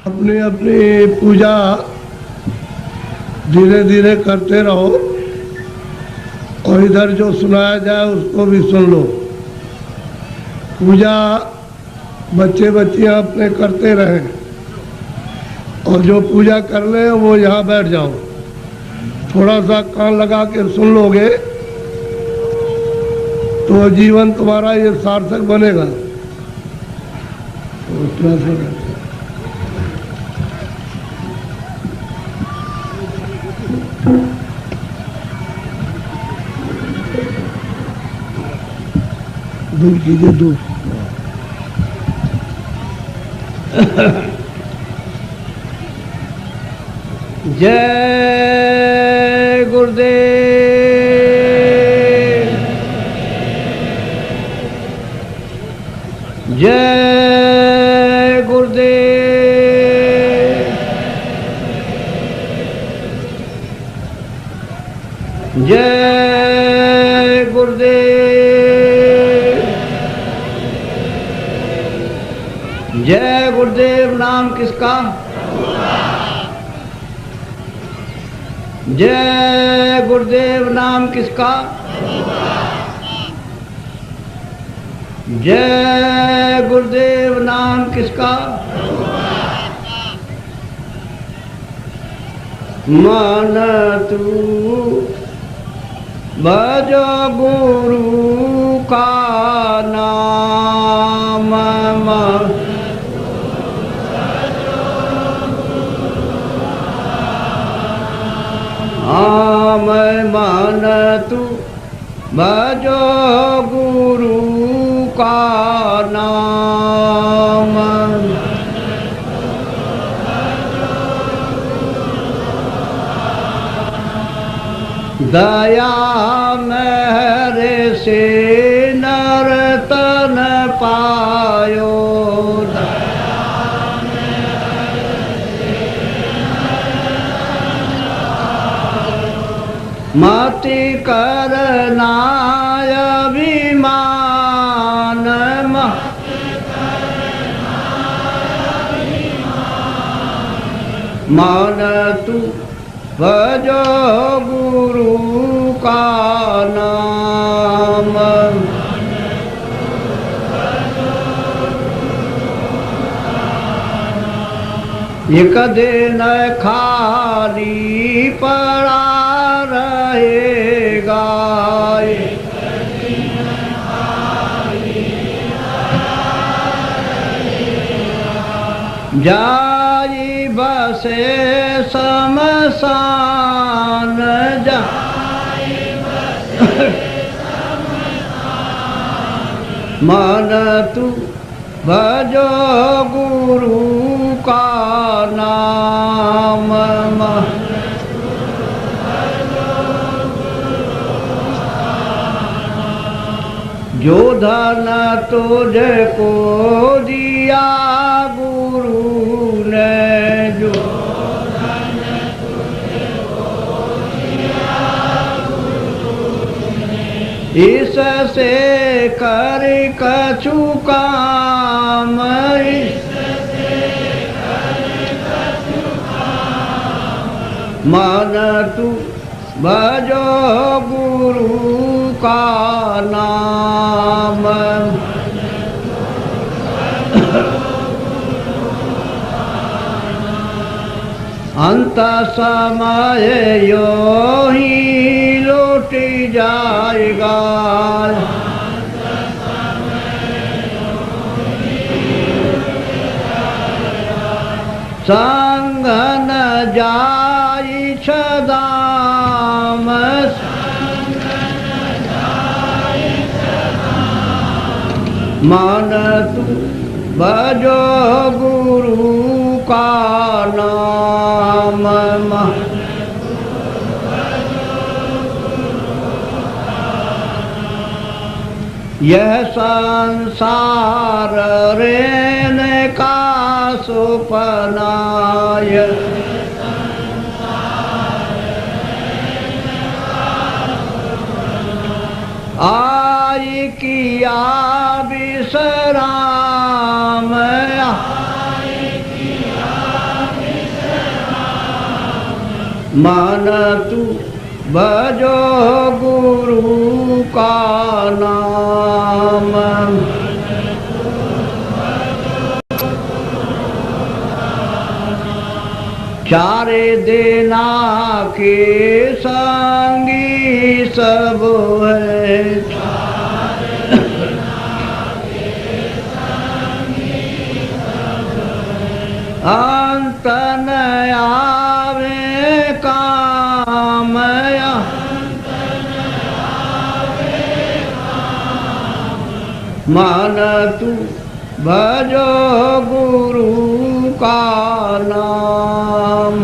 अपनी अपनी पूजा धीरे धीरे करते रहो और इधर जो सुनाया जाए उसको भी सुन लो। पूजा बच्चे बच्चियां अपने करते रहें और जो पूजा कर ले वो यहाँ बैठ जाओ। थोड़ा सा कान लगा के सुन लोगे तो जीवन तुम्हारा ये सार्थक बनेगा। दूर कीजिए, दूर। जय गुरुदेव, जय गुरुदेव, जय गुरुदेव, जय गुरुदेव। नाम किसका? जय गुरुदेव। नाम किसका? जय गुरुदेव। नाम किसका? मन तू भजो गुरु का नाम, मैं मन तू भजो गुरु का नाम। दया मेरे से नर्तन पायो, मति करना अभिमान, मन तू भजो गुरु का नाम। एक दिन खाली पड़ा रहेगा, जाई बसे शमशान, मन तू भजो गुरु का नाम। जो धन तुझको दिया गुरु ने, जो धन तुझको दिया गुरु ने, इससे कर कछु काम, इससे कर कछु काम, मन तू भजो गुरु का नाम। अंत समय यो ही लौट जाएगा, संग न जाई छदाम, मन तू भजो गुरु का नाम। यह संसार रहने का सुपनाय, आई किया विश्राम, मन तू भजो गुरु का नाम। चारे देना के संगी सब है, अंत न आवे कामया, मन तू भजो गुरु का नाम।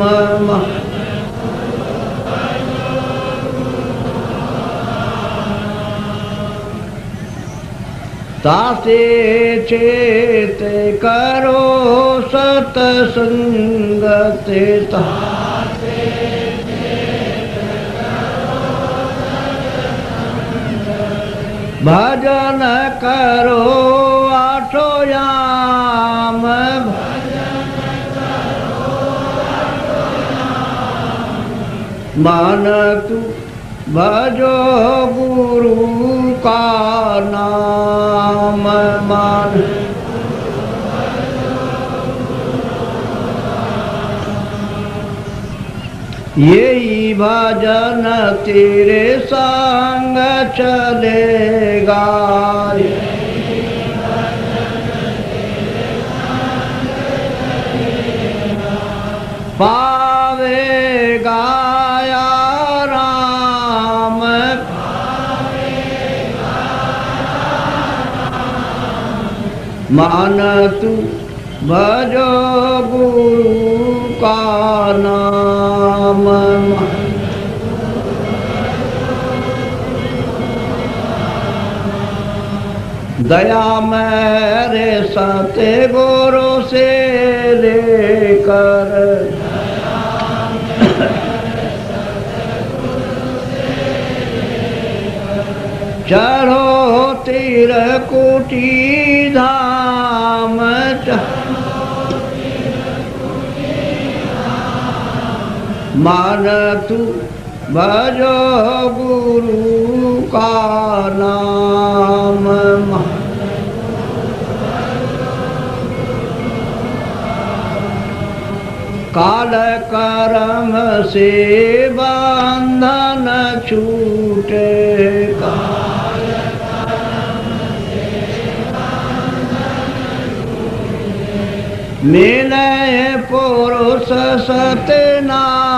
तासे चेत करो सतसंगते, भजन करो आठो याम, मन तू भजो गुरु का नाम। मान यही भजन तेरे संग चलेगा, पावेगा या राम, मान तू भजो गुरु का नाम। दया मेरे सते गुरु से लेकर, चढ़ो तिरकुटी धाम, मान तू भजो गुरु का नाम। काल कर्म से बंधन छूटेगा, मिले पुरुष सतनाम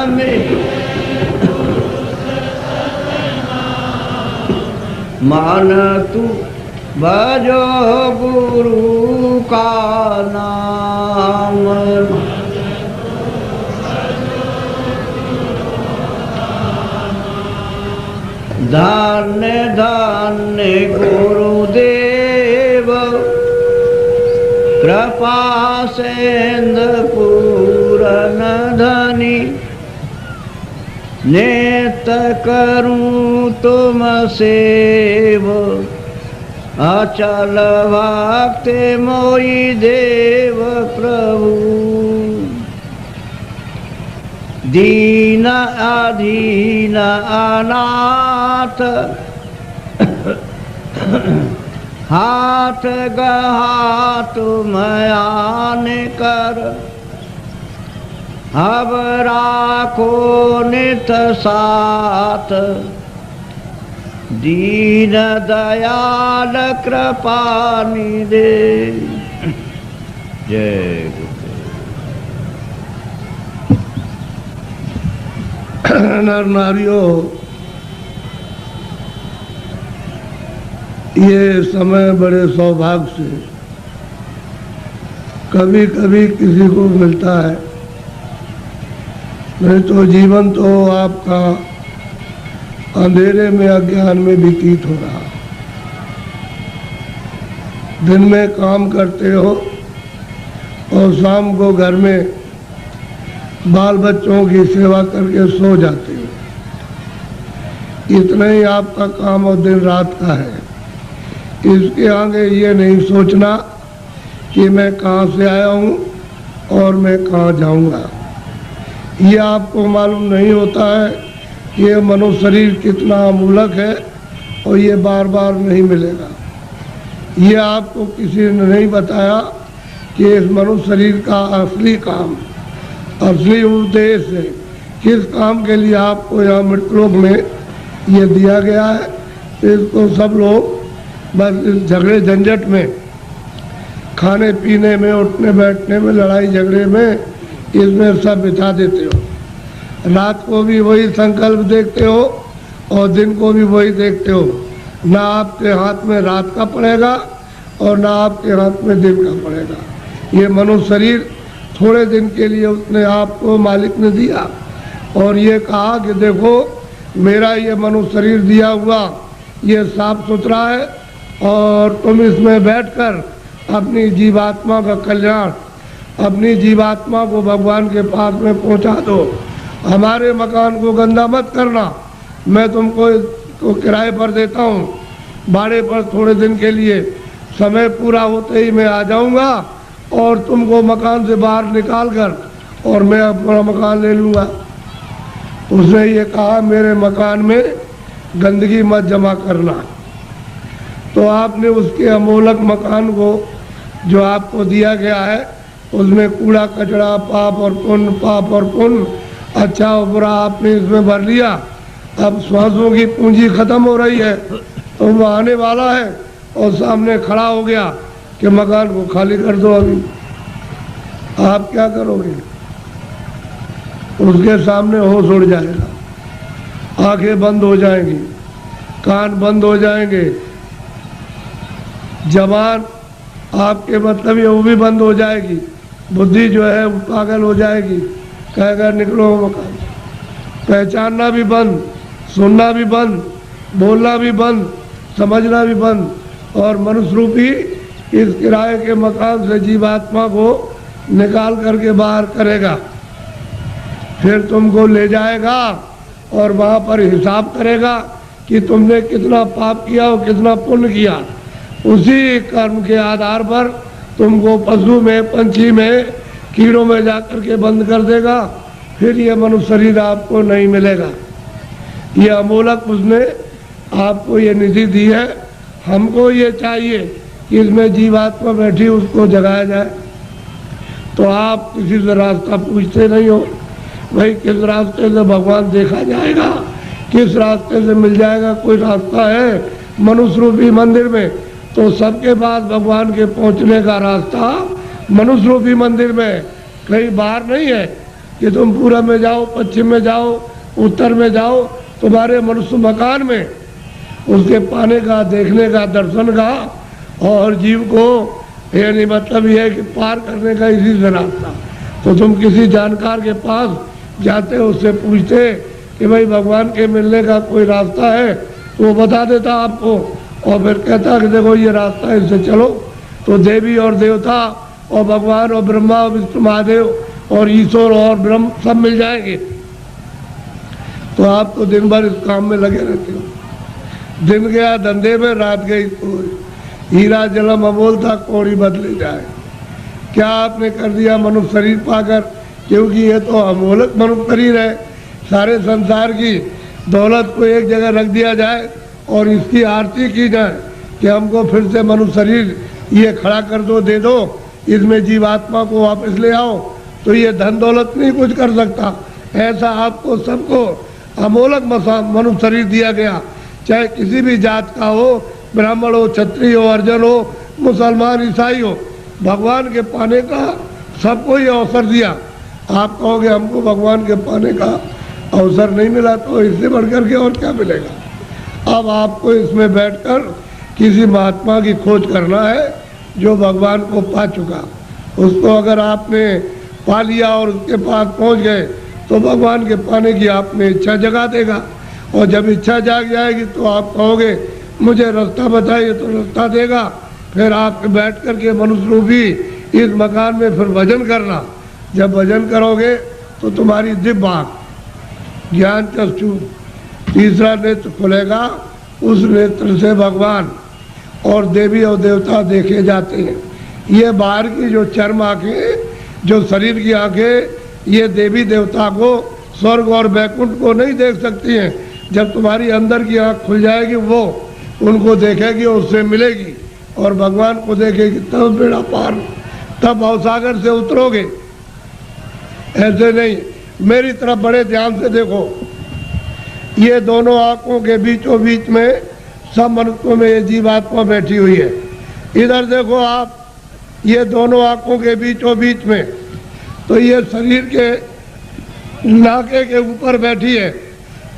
में, मान तू भजो गुरु का नाम। धन्य धन्य गुरुदेव, कृपा सेंद पूरन धनी, नेत करूं तुम सेव, अचल भक्ति मोई देव प्रभु। दीन अधीन अनाथ, हाथ गहा तुम आन कर, अब राखो नित साथ, दीन दयाल कृपा निधे। जय नर नारियों, ये समय बड़े सौभाग्य से कभी कभी किसी को मिलता है, नहीं तो जीवन तो आपका अंधेरे में अज्ञान में व्यतीत हो रहा। दिन में काम करते हो और शाम को घर में बाल बच्चों की सेवा करके सो जाते हो। इतना ही आपका काम और दिन रात का है। इसके आगे ये नहीं सोचना कि मैं कहाँ से आया हूँ और मैं कहाँ जाऊँगा। ये आपको मालूम नहीं होता है कि ये मनुष्य शरीर कितना अमूलक है और ये बार बार नहीं मिलेगा। ये आपको किसी ने नहीं बताया कि इस मनुष्य शरीर का असली काम, असली उद्देश्य है, किस काम के लिए आपको यहाँ मृतलोक में ये दिया गया है। इसको सब लोग बस इस झगड़े झंझट में, खाने पीने में, उठने बैठने में, लड़ाई झगड़े में, इसमें सब बिता देते हो। रात को भी वही संकल्प देखते हो और दिन को भी वही देखते हो। ना आपके हाथ में रात का पड़ेगा और ना आपके हाथ में दिन का पड़ेगा। ये मनुष्य शरीर थोड़े दिन के लिए उसने आपको मालिक ने दिया और ये कहा कि देखो मेरा ये मनुष्य शरीर दिया हुआ ये साफ सुथरा है और तुम इसमें बैठकर अपनी जीवात्मा का कल्याण, अपनी जीवात्मा को भगवान के पास में पहुंचा दो। हमारे मकान को गंदा मत करना, मैं तुमको किराए पर देता हूँ, भाड़े पर थोड़े दिन के लिए, समय पूरा होते ही मैं आ जाऊँगा और तुमको मकान से बाहर निकाल कर और मैं अपना मकान ले लूँगा। उसने ये कहा मेरे मकान में गंदगी मत जमा करना। तो आपने उसके अमोलक मकान को जो आपको दिया गया है उसमें कूड़ा कचरा, पाप और पुण्य, अच्छा और बुरा आपने इसमें भर लिया। अब श्वासों की पूंजी खत्म हो रही है तो वो आने वाला है और सामने खड़ा हो गया कि मकान को खाली कर दो। अभी आप क्या करोगे? उसके सामने होश उड़ जाएगा, आंखें बंद हो जाएंगी, कान बंद हो जाएंगे, जबान आपके मतलब ये वो भी बंद हो जाएगी, बुद्धि जो है वो पागल हो जाएगी, कहेगा निकलो मकान। पहचानना भी बंद, सुनना भी बंद, बोलना भी बंद, समझना भी बंद, और मनुष्य रूपी इस किराए के मकान से जीवात्मा को निकाल करके बाहर करेगा। फिर तुमको ले जाएगा और वहाँ पर हिसाब करेगा कि तुमने कितना पाप किया और कितना पुण्य किया। उसी कर्म के आधार पर तुमको पशु में, पंछी में, कीड़ों में जाकर के बंद कर देगा। फिर ये मनुष्य शरीर आपको नहीं मिलेगा। ये अमोलक उसने आपको ये निधि दी है। हमको ये चाहिए कि इसमें जीवात्मा बैठी उसको जगाया जाए। तो आप किसी से रास्ता पूछते नहीं हो, भाई किस रास्ते से भगवान देखा जाएगा, किस रास्ते से मिल जाएगा। कोई रास्ता है मनुष्य रूपी मंदिर में? तो सबके पास भगवान के पहुंचने का रास्ता मनुष्य रूपी मंदिर में, कहीं बाहर नहीं है कि तुम पूरब में जाओ, पश्चिम में जाओ, उत्तर में जाओ। तुम्हारे मनुष्य मकान में उसके पाने का, देखने का, दर्शन का और जीव को यानी मतलब ये है कि पार करने का इसी से रास्ता। तो तुम किसी जानकार के पास जाते हो, उससे पूछते कि भाई भगवान के मिलने का कोई रास्ता है, तो वो बता देता आपको और फिर कहता कि देखो ये रास्ता है, इससे चलो। तो देवी और देवता और भगवान और ब्रह्मा और विष्णु महादेव और ईश्वर और ब्रह्म सब मिल जाएंगे। तो आप तो दिन भर इस काम में लगे रहते हो। दिन गया धंधे में, रात गई सोई। हीरा जलम अमोल था, कौड़ी बदले जाए। क्या आपने कर दिया मनुष्य शरीर पाकर? क्योंकि ये तो अमोलक मनुष्य शरीर है। सारे संसार की दौलत को एक जगह रख दिया जाए और इसकी आरती की जाए कि हमको फिर से मनुष्य शरीर ये खड़ा कर दो, दे दो, इसमें जीवात्मा को वापस ले आओ, तो ये धन दौलत नहीं कुछ कर सकता। ऐसा आपको सबको अमोलक मनुष्य शरीर दिया गया, चाहे किसी भी जात का हो, ब्राह्मण हो, क्षत्रिय हो, अर्जन हो, मुसलमान, ईसाई हो। भगवान के पाने का सबको ये अवसर दिया। आप कहोगे हमको भगवान के पाने का अवसर नहीं मिला, तो इससे बढ़कर के और क्या मिलेगा। अब आपको इसमें बैठकर किसी महात्मा की खोज करना है जो भगवान को पा चुका। उसको अगर आपने पा लिया और उसके पास पहुंच गए तो भगवान के पाने की आपने इच्छा जगा देगा। और जब इच्छा जाग जाएगी तो आप कहोगे मुझे रास्ता बताइए, तो रास्ता देगा। फिर आप बैठ कर के मनुष्य रूपी इस मकान में फिर भजन करना। जब भजन करोगे तो तुम्हारी दिव्य आँख, ज्ञान चक्षु, तीसरा नेत्र खुलेगा। उस नेत्र से भगवान और देवी और देवता देखे जाते हैं। ये बाहर की जो चर्म आँखें, जो शरीर की आँखें, ये देवी देवता को, स्वर्ग और वैकुंठ को नहीं देख सकती हैं। जब तुम्हारी अंदर की आँख खुल जाएगी, वो उनको देखेगी और उससे मिलेगी और भगवान को देखेगी, तब बेड़ा पार, तब भवसागर से उतरोगे। ऐसे नहीं, मेरी तरफ बड़े ध्यान से देखो। ये दोनों आंखों के बीचों बीच में सब मनुष्यों में ये जीवात्मा बैठी हुई है। इधर देखो आप, ये दोनों आंखों के बीचों बीच में, तो ये शरीर के नाके के ऊपर बैठी है।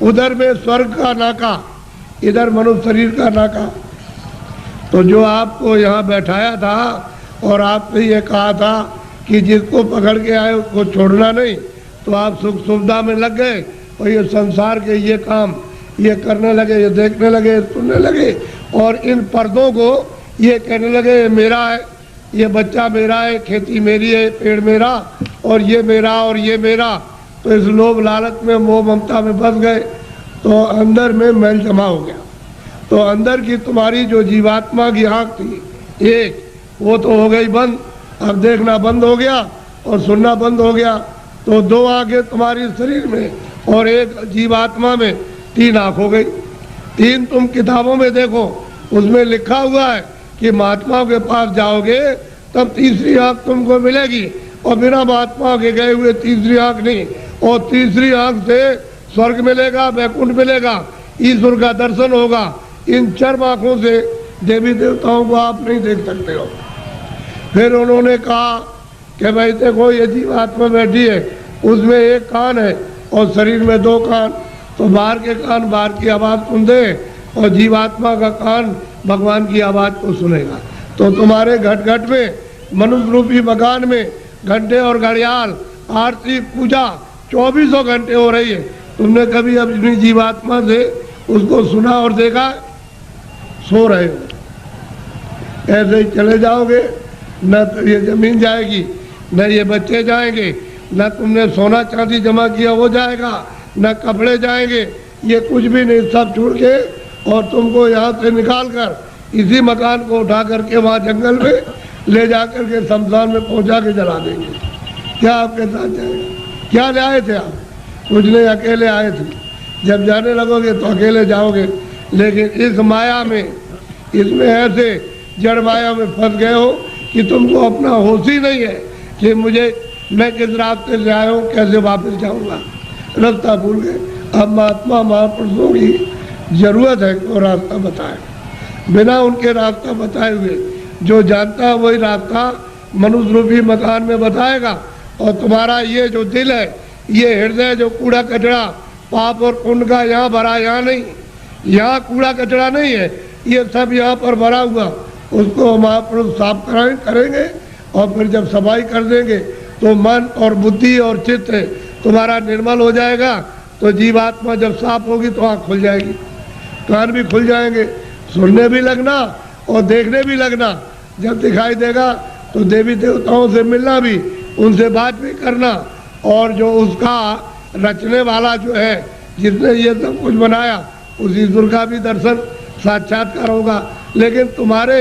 उधर में स्वर्ग का नाका, इधर मनुष्य शरीर का नाका। तो जो आपको यहाँ बैठाया था और आपसे ये कहा था कि जिसको पकड़ के आए उसको छोड़ना नहीं, तो आप सुख सुविधा में लग गए और ये संसार के ये काम ये करने लगे, ये देखने लगे, सुनने लगे और इन पर्दों को ये कहने लगे ये मेरा है, ये बच्चा मेरा है, खेती मेरी है, पेड़ मेरा और ये मेरा और ये मेरा। तो इस लोभ लालच में, मोह ममता में फंस गए, तो अंदर में मैल जमा हो गया। तो अंदर की तुम्हारी जो जीवात्मा की आँख थी एक, वो तो हो गई बंद, अब देखना बंद हो गया और सुनना बंद हो गया। तो दो आंखें तुम्हारी शरीर में और एक जीवात्मा में, तीन आँख हो गई। तीन तुम किताबों में देखो, उसमें लिखा हुआ है कि महात्माओं के पास जाओगे तब तीसरी आँख तुमको मिलेगी, और बिना महात्माओं के गए हुए तीसरी आँख नहीं। और तीसरी आँख से स्वर्ग मिलेगा, वैकुंठ मिलेगा, ईश्वर का दर्शन होगा। इन चर्म आँखों से देवी देवताओं को आप नहीं देख सकते हो। फिर उन्होंने कहा कि भाई देखो ये जीवात्मा बैठी है, उसमें एक कान है और शरीर में दो कान, तो बाहर के कान बाहर की आवाज़ सुन दे और जीवात्मा का कान भगवान की आवाज़ को सुनेगा। तो तुम्हारे घट घट में, मनुष्य रूपी मकान में घंटे और घड़ियाल, आरती, पूजा 2400 घंटे हो रही है। तुमने कभी अपनी जीवात्मा से उसको सुना और देखा? सो रहे हो, ऐसे ही चले जाओगे। न तो ये जमीन जाएगी, न ये बच्चे जाएंगे, न तुमने सोना चांदी जमा किया वो जाएगा, न कपड़े जाएंगे, ये कुछ भी नहीं, सब छोड़ के और तुमको यहाँ से निकाल कर इसी मकान को उठा करके वहाँ जंगल में ले जा कर के शमशान में पहुँचा के जला देंगे। क्या आपके साथ जाएगा? क्या ले आए थे आप? कुछ नहीं, अकेले आए थे। जब जाने लगोगे तो अकेले जाओगे। लेकिन इस माया में, इसमें ऐसे जड़ माया में फंस गए हो कि तुमको अपना होश ही नहीं है कि मैं किस रास्ते से आया हूँ, कैसे वापस जाऊँगा, रास्ता भूल गए। अब महात्मा महापुरुषों की जरूरत है कि वो रास्ता बताए। बिना उनके रास्ता बताए हुए जो जानता है वही रास्ता मनुष्य रूपी मकान में बताएगा। और तुम्हारा ये जो दिल है, ये हृदय जो कूड़ा कचरा पाप और पुण्य का यहाँ भरा, यहाँ नहीं, यहाँ कूड़ा कचरा नहीं है, ये सब यहाँ पर भरा हुआ, उसको महापुरुष साफ करेंगे। और फिर जब सफाई कर देंगे तो मन और बुद्धि और चित्त तुम्हारा निर्मल हो जाएगा। तो जीवात्मा जब साफ होगी तो आँख खुल जाएगी, कान भी खुल जाएंगे, सुनने भी लगना और देखने भी लगना। जब दिखाई देगा तो देवी देवताओं से मिलना भी, उनसे बात भी करना। और जो उसका रचने वाला जो है, जिसने ये सब कुछ बनाया, उस ईश्वर का भी दर्शन साक्षात्कार होगा। लेकिन तुम्हारे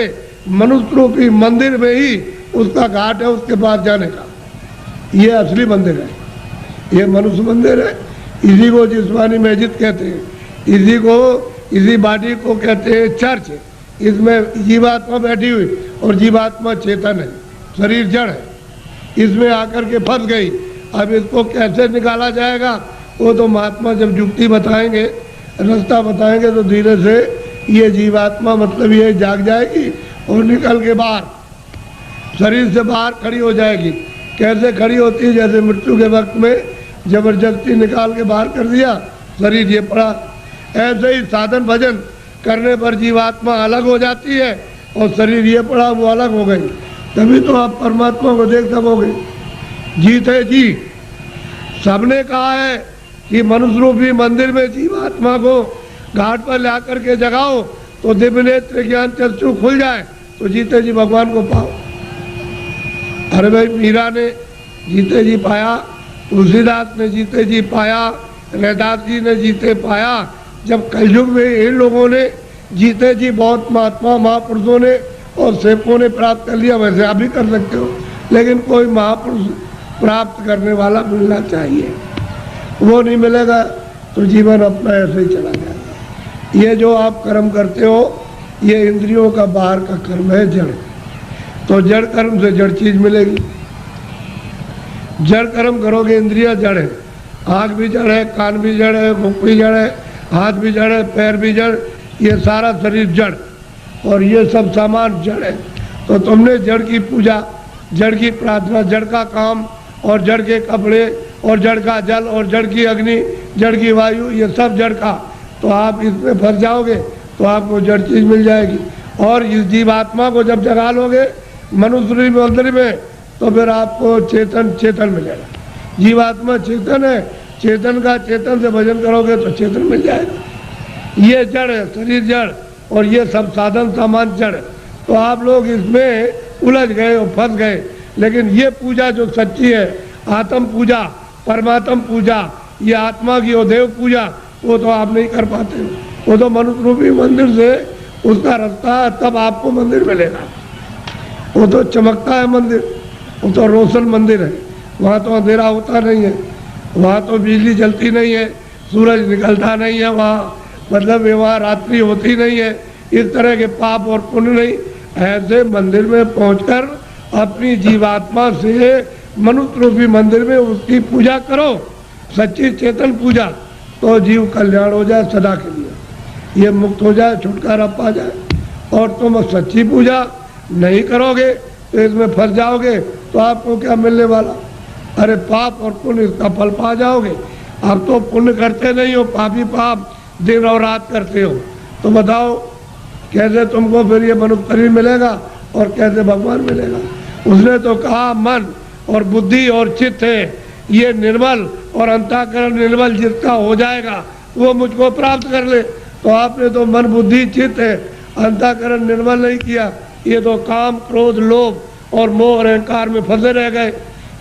मनुष्य रूपी मंदिर में ही उसका घाट है, उसके पास जाने का। ये असली मंदिर है, ये मनुष्य मंदिर है। इसी को जिस्मानी मस्जिद कहते हैं, इसी बाटी को कहते हैं चर्च। इसमें जीवात्मा बैठी हुई और जीवात्मा चेतन है, शरीर जड़ है, इसमें आकर के फंस गई। अब इसको कैसे निकाला जाएगा, वो तो महात्मा जब युक्ति बताएंगे, रास्ता बताएंगे, तो धीरे से ये जीवात्मा मतलब ये जाग जाएगी और निकल के बाहर शरीर से बाहर खड़ी हो जाएगी। कैसे खड़ी होती है? जैसे मृत्यु के वक्त में जबरदस्ती निकाल के बाहर कर दिया, शरीर ये पड़ा। ऐसे ही साधन भजन करने पर जीवात्मा अलग हो जाती है और शरीर ये पड़ा वो अलग हो गई। तभी तो आप परमात्मा को देख सकोगे। जीत है जी, सबने कहा है कि मनुष्य रूपी मंदिर में जीवात्मा को घाट पर ला करके जगाओ तो दिव्य नेत्र ज्ञान चक्षु खुल जाए, तो जीते जी भगवान को पाओ। अरे भाई, मीरा ने जीते जी पाया, तुलसीदास ने जीते जी पाया, रैदास जी ने जीते पाया। जब कलयुग में इन लोगों ने जीते जी बहुत महात्मा महापुरुषों ने और सेवकों ने प्राप्त कर लिया, वैसे आप भी कर सकते हो। लेकिन कोई महापुरुष प्राप्त करने वाला मिलना चाहिए। वो नहीं मिलेगा तो जीवन अपना ऐसे ही चला जाएगा। ये जो आप कर्म करते हो ये इंद्रियों का बाहर का कर्म है, जड़। तो जड़ कर्म से जड़ चीज मिलेगी। जड़ कर्म करोगे, इंद्रिया जड़ है, आँख भी जड़ है, कान भी जड़ है, मुख भी जड़ है, हाथ भी जड़ है, पैर भी जड़, ये सारा शरीर जड़ और ये सब सामान जड़ है। तो तुमने जड़ की पूजा, जड़ की प्रार्थना, जड़ का काम और जड़ के कपड़े और जड़ का जल और जड़ की अग्नि, जड़ की वायु, ये सब जड़ का, तो आप इसमें फंस जाओगे तो आपको जड़ चीज मिल जाएगी। और इस जीवात्मा को जब जगा लोगे मनुष्य मंदिर में तो फिर आपको चेतन मिलेगा। जीवात्मा चेतन है, चेतन का चेतन से भजन करोगे तो चेतन मिल जाएगा। ये जड़ है, शरीर जड़ और ये सब साधन सामान जड़। तो आप लोग इसमें उलझ गए और फंस गए। लेकिन ये पूजा जो सच्ची है, आत्म पूजा, परमात्म पूजा, ये आत्मा की और देव पूजा, वो तो आप नहीं कर पाते हो। वो तो मनुष्य रूपी मंदिर से उसका रास्ता है, तब आपको मंदिर मिलेगा। वो तो चमकता है मंदिर, वो तो रोशन मंदिर है। वहाँ तो अंधेरा होता नहीं है, वहाँ तो बिजली जलती नहीं है, सूरज निकलता नहीं है, वहाँ मतलब वहाँ रात्रि होती नहीं है, इस तरह के पाप और पुण्य नहीं। ऐसे मंदिर में पहुंचकर अपनी जीवात्मा से मनुष्य रूपी मंदिर में उसकी पूजा करो, सच्ची चेतन पूजा, तो जीव कल्याण हो जाए सदा के लिए, ये मुक्त हो जाए, छुटकारा पा जाए। और तुम सच्ची पूजा नहीं करोगे तो इसमें फंस जाओगे, तो आपको क्या मिलने वाला? अरे पाप और पुण्य इसका फल पा जाओगे। आप तो पुण्य करते नहीं हो, पापी पाप दिन और रात करते हो, तो बताओ कैसे तुमको फिर ये मनुष्य शरीर मिलेगा और कैसे भगवान मिलेगा? उसने तो कहा मन और बुद्धि और चित्त है ये निर्मल और अंतःकरण निर्मल जिसका हो जाएगा वो मुझको प्राप्त कर ले। तो आपने तो मन बुद्धि चित्त है, अंतःकरण निर्मल नहीं किया। ये तो काम क्रोध लोभ और मोह और अहंकार में फंसे रह गए।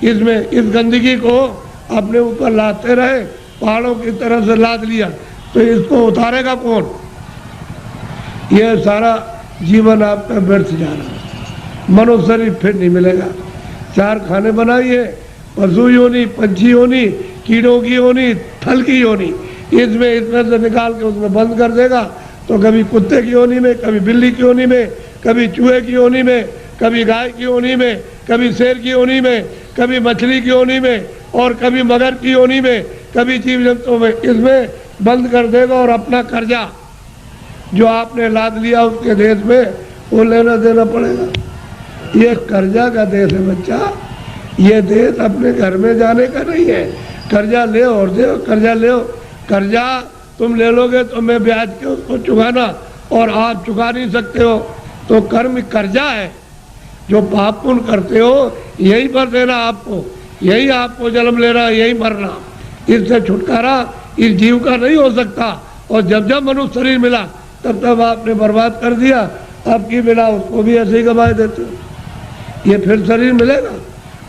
इसमें इस गंदगी को अपने ऊपर लाते रहे, पहाड़ों की तरह से लाद लिया, तो इसको उतारेगा कौन? यह सारा जीवन आपका व्यर्थ जा रहा है। मनुष्य शरीर फिर नहीं मिलेगा। चार खाने बनाइए, पशु योनि, पंछी योनि, कीड़ों की योनि, फल की योनि, इसमें से निकाल के उसमें बंद कर देगा। तो कभी कुत्ते की योनि में, कभी बिल्ली की योनि में, कभी चूहे की योनि में, कभी गाय की योनि में, कभी शेर की योनि में, कभी मछली की योनि में और कभी मगर की योनि में, कभी जीव जंतुओं में, इसमें बंद कर देगा। और अपना कर्जा जो आपने लाद लिया उसके देश में वो लेना देना पड़ेगा। ये कर्जा का देश है बच्चा, ये देश अपने घर में जाने का नहीं है। कर्जा ले और दे, कर्जा ले, कर्जा तुम ले लोगे तो मैं ब्याज के उसको चुकाना और आप चुका नहीं सकते हो। तो कर्म कर्जा है, जो पाप पुण्य करते हो यही पर देना आपको, यही आपको जन्म लेना, यही मरना। इससे छुटकारा इस जीव का नहीं हो सकता। और जब जब मनुष्य शरीर मिला तब तब आपने बर्बाद कर दिया। अब की मिला उसको भी ऐसे ही गवाए देते हो। ये फिर शरीर मिलेगा,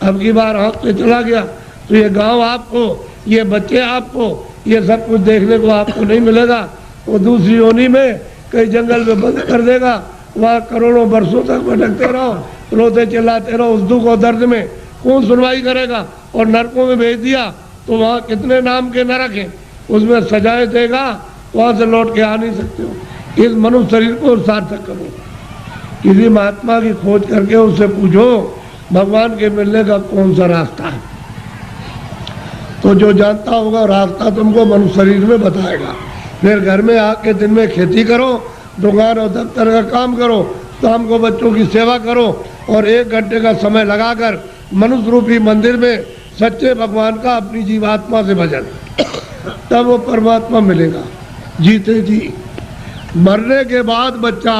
अब की बार हाथ से चला गया तो ये गांव आपको, ये बच्चे आपको, ये सब कुछ देखने को आपको नहीं मिलेगा। वो दूसरी योनि में कई जंगल में बंद कर देगा, वहाँ करोड़ों वर्षों तक भटकते रहो, रोते चिल्लाते रहो उस दुख और दर्द में। कौन सुनवाई करेगा? और नरकों में भेज दिया तो वहाँ कितने नाम के नरक हैं, उसमें सजाए देगा, वहाँ से लौट के आ नहीं सकते हो। इस मनुष्य शरीर को सार्थक करो। किसी महात्मा की खोज करके उससे पूछो भगवान के मिलने का कौन सा रास्ता है, तो जो जानता होगा रास्ता तुमको मनुष्य शरीर में बताएगा। फिर घर में आके दिन में खेती करो, दुकान और दफ्तर का काम करो, शाम को बच्चों की सेवा करो और 1 घंटे का समय लगाकर मनुष्य रूपी मंदिर में सच्चे भगवान का अपनी जीवात्मा से भजन, तब वो परमात्मा मिलेगा जीते जी। मरने के बाद बच्चा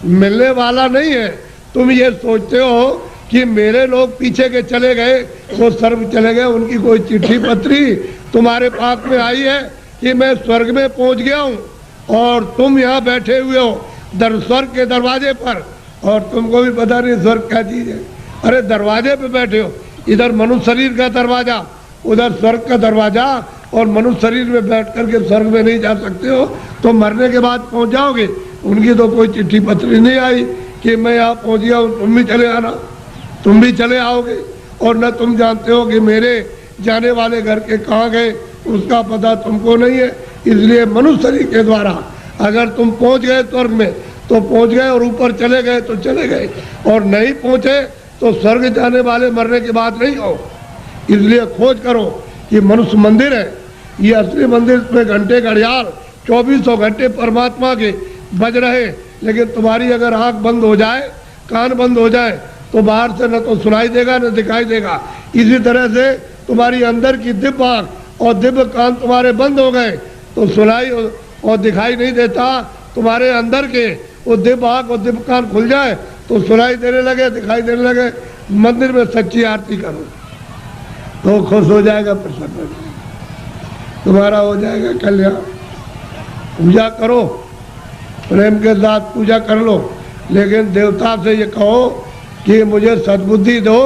मिलने वाला नहीं है। तुम ये सोचते हो कि मेरे लोग पीछे के चले गए, वो स्वर्ग चले गए, उनकी कोई चिट्ठी पत्री तुम्हारे पास में आई है कि मैं स्वर्ग में पहुंच गया हूं और तुम यहाँ बैठे हुए हो स्वर्ग के दरवाजे पर, और तुमको भी पता नहीं स्वर्ग क्या चीज है। अरे दरवाजे पे बैठे हो, इधर मनुष्य शरीर का दरवाजा, उधर स्वर्ग का दरवाजा, और मनुष्य शरीर में बैठ करके स्वर्ग में नहीं जा सकते हो तो मरने के बाद पहुंच जाओगे। उनकी तो कोई चिट्ठी पत्री नहीं आई कि मैं यहाँ पहुंच गया हूँ, तुम भी चले आना, तुम भी चले आओगे। और न तुम जानते हो कि मेरे जाने वाले घर के कहाँ गए, उसका पता तुमको नहीं है। इसलिए मनुष्य शरीर के द्वारा अगर तुम पहुंच गए स्वर्ग में तो पहुंच गए, और ऊपर चले गए तो चले गए, और नहीं पहुंचे तो स्वर्ग जाने वाले मरने की बात नहीं हो। इसलिए खोज करो कि मनुष्य मंदिर है, ये असली मंदिर में घंटे घड़ियाल 2400 घंटे परमात्मा के बज रहे। लेकिन तुम्हारी अगर आंख बंद हो जाए, कान बंद हो जाए, तो बाहर से न तो सुनाई देगा न दिखाई देगा। इसी तरह से तुम्हारी अंदर की दिव्य आंख और दिव्य कान तुम्हारे बंद हो गए तो सुनाई और दिखाई नहीं देता। तुम्हारे अंदर के वो दिव्य आंख और दिव्य कान खुल जाए तो सुनाई देने लगे, दिखाई देने लगे। मंदिर में सच्ची आरती करो तो खुश हो जाएगा, प्रसन्न तुम्हारा हो जाएगा कल्याण। पूजा करो, प्रेम के साथ पूजा कर लो, लेकिन देवता से ये कहो कि मुझे सद्बुद्धि दो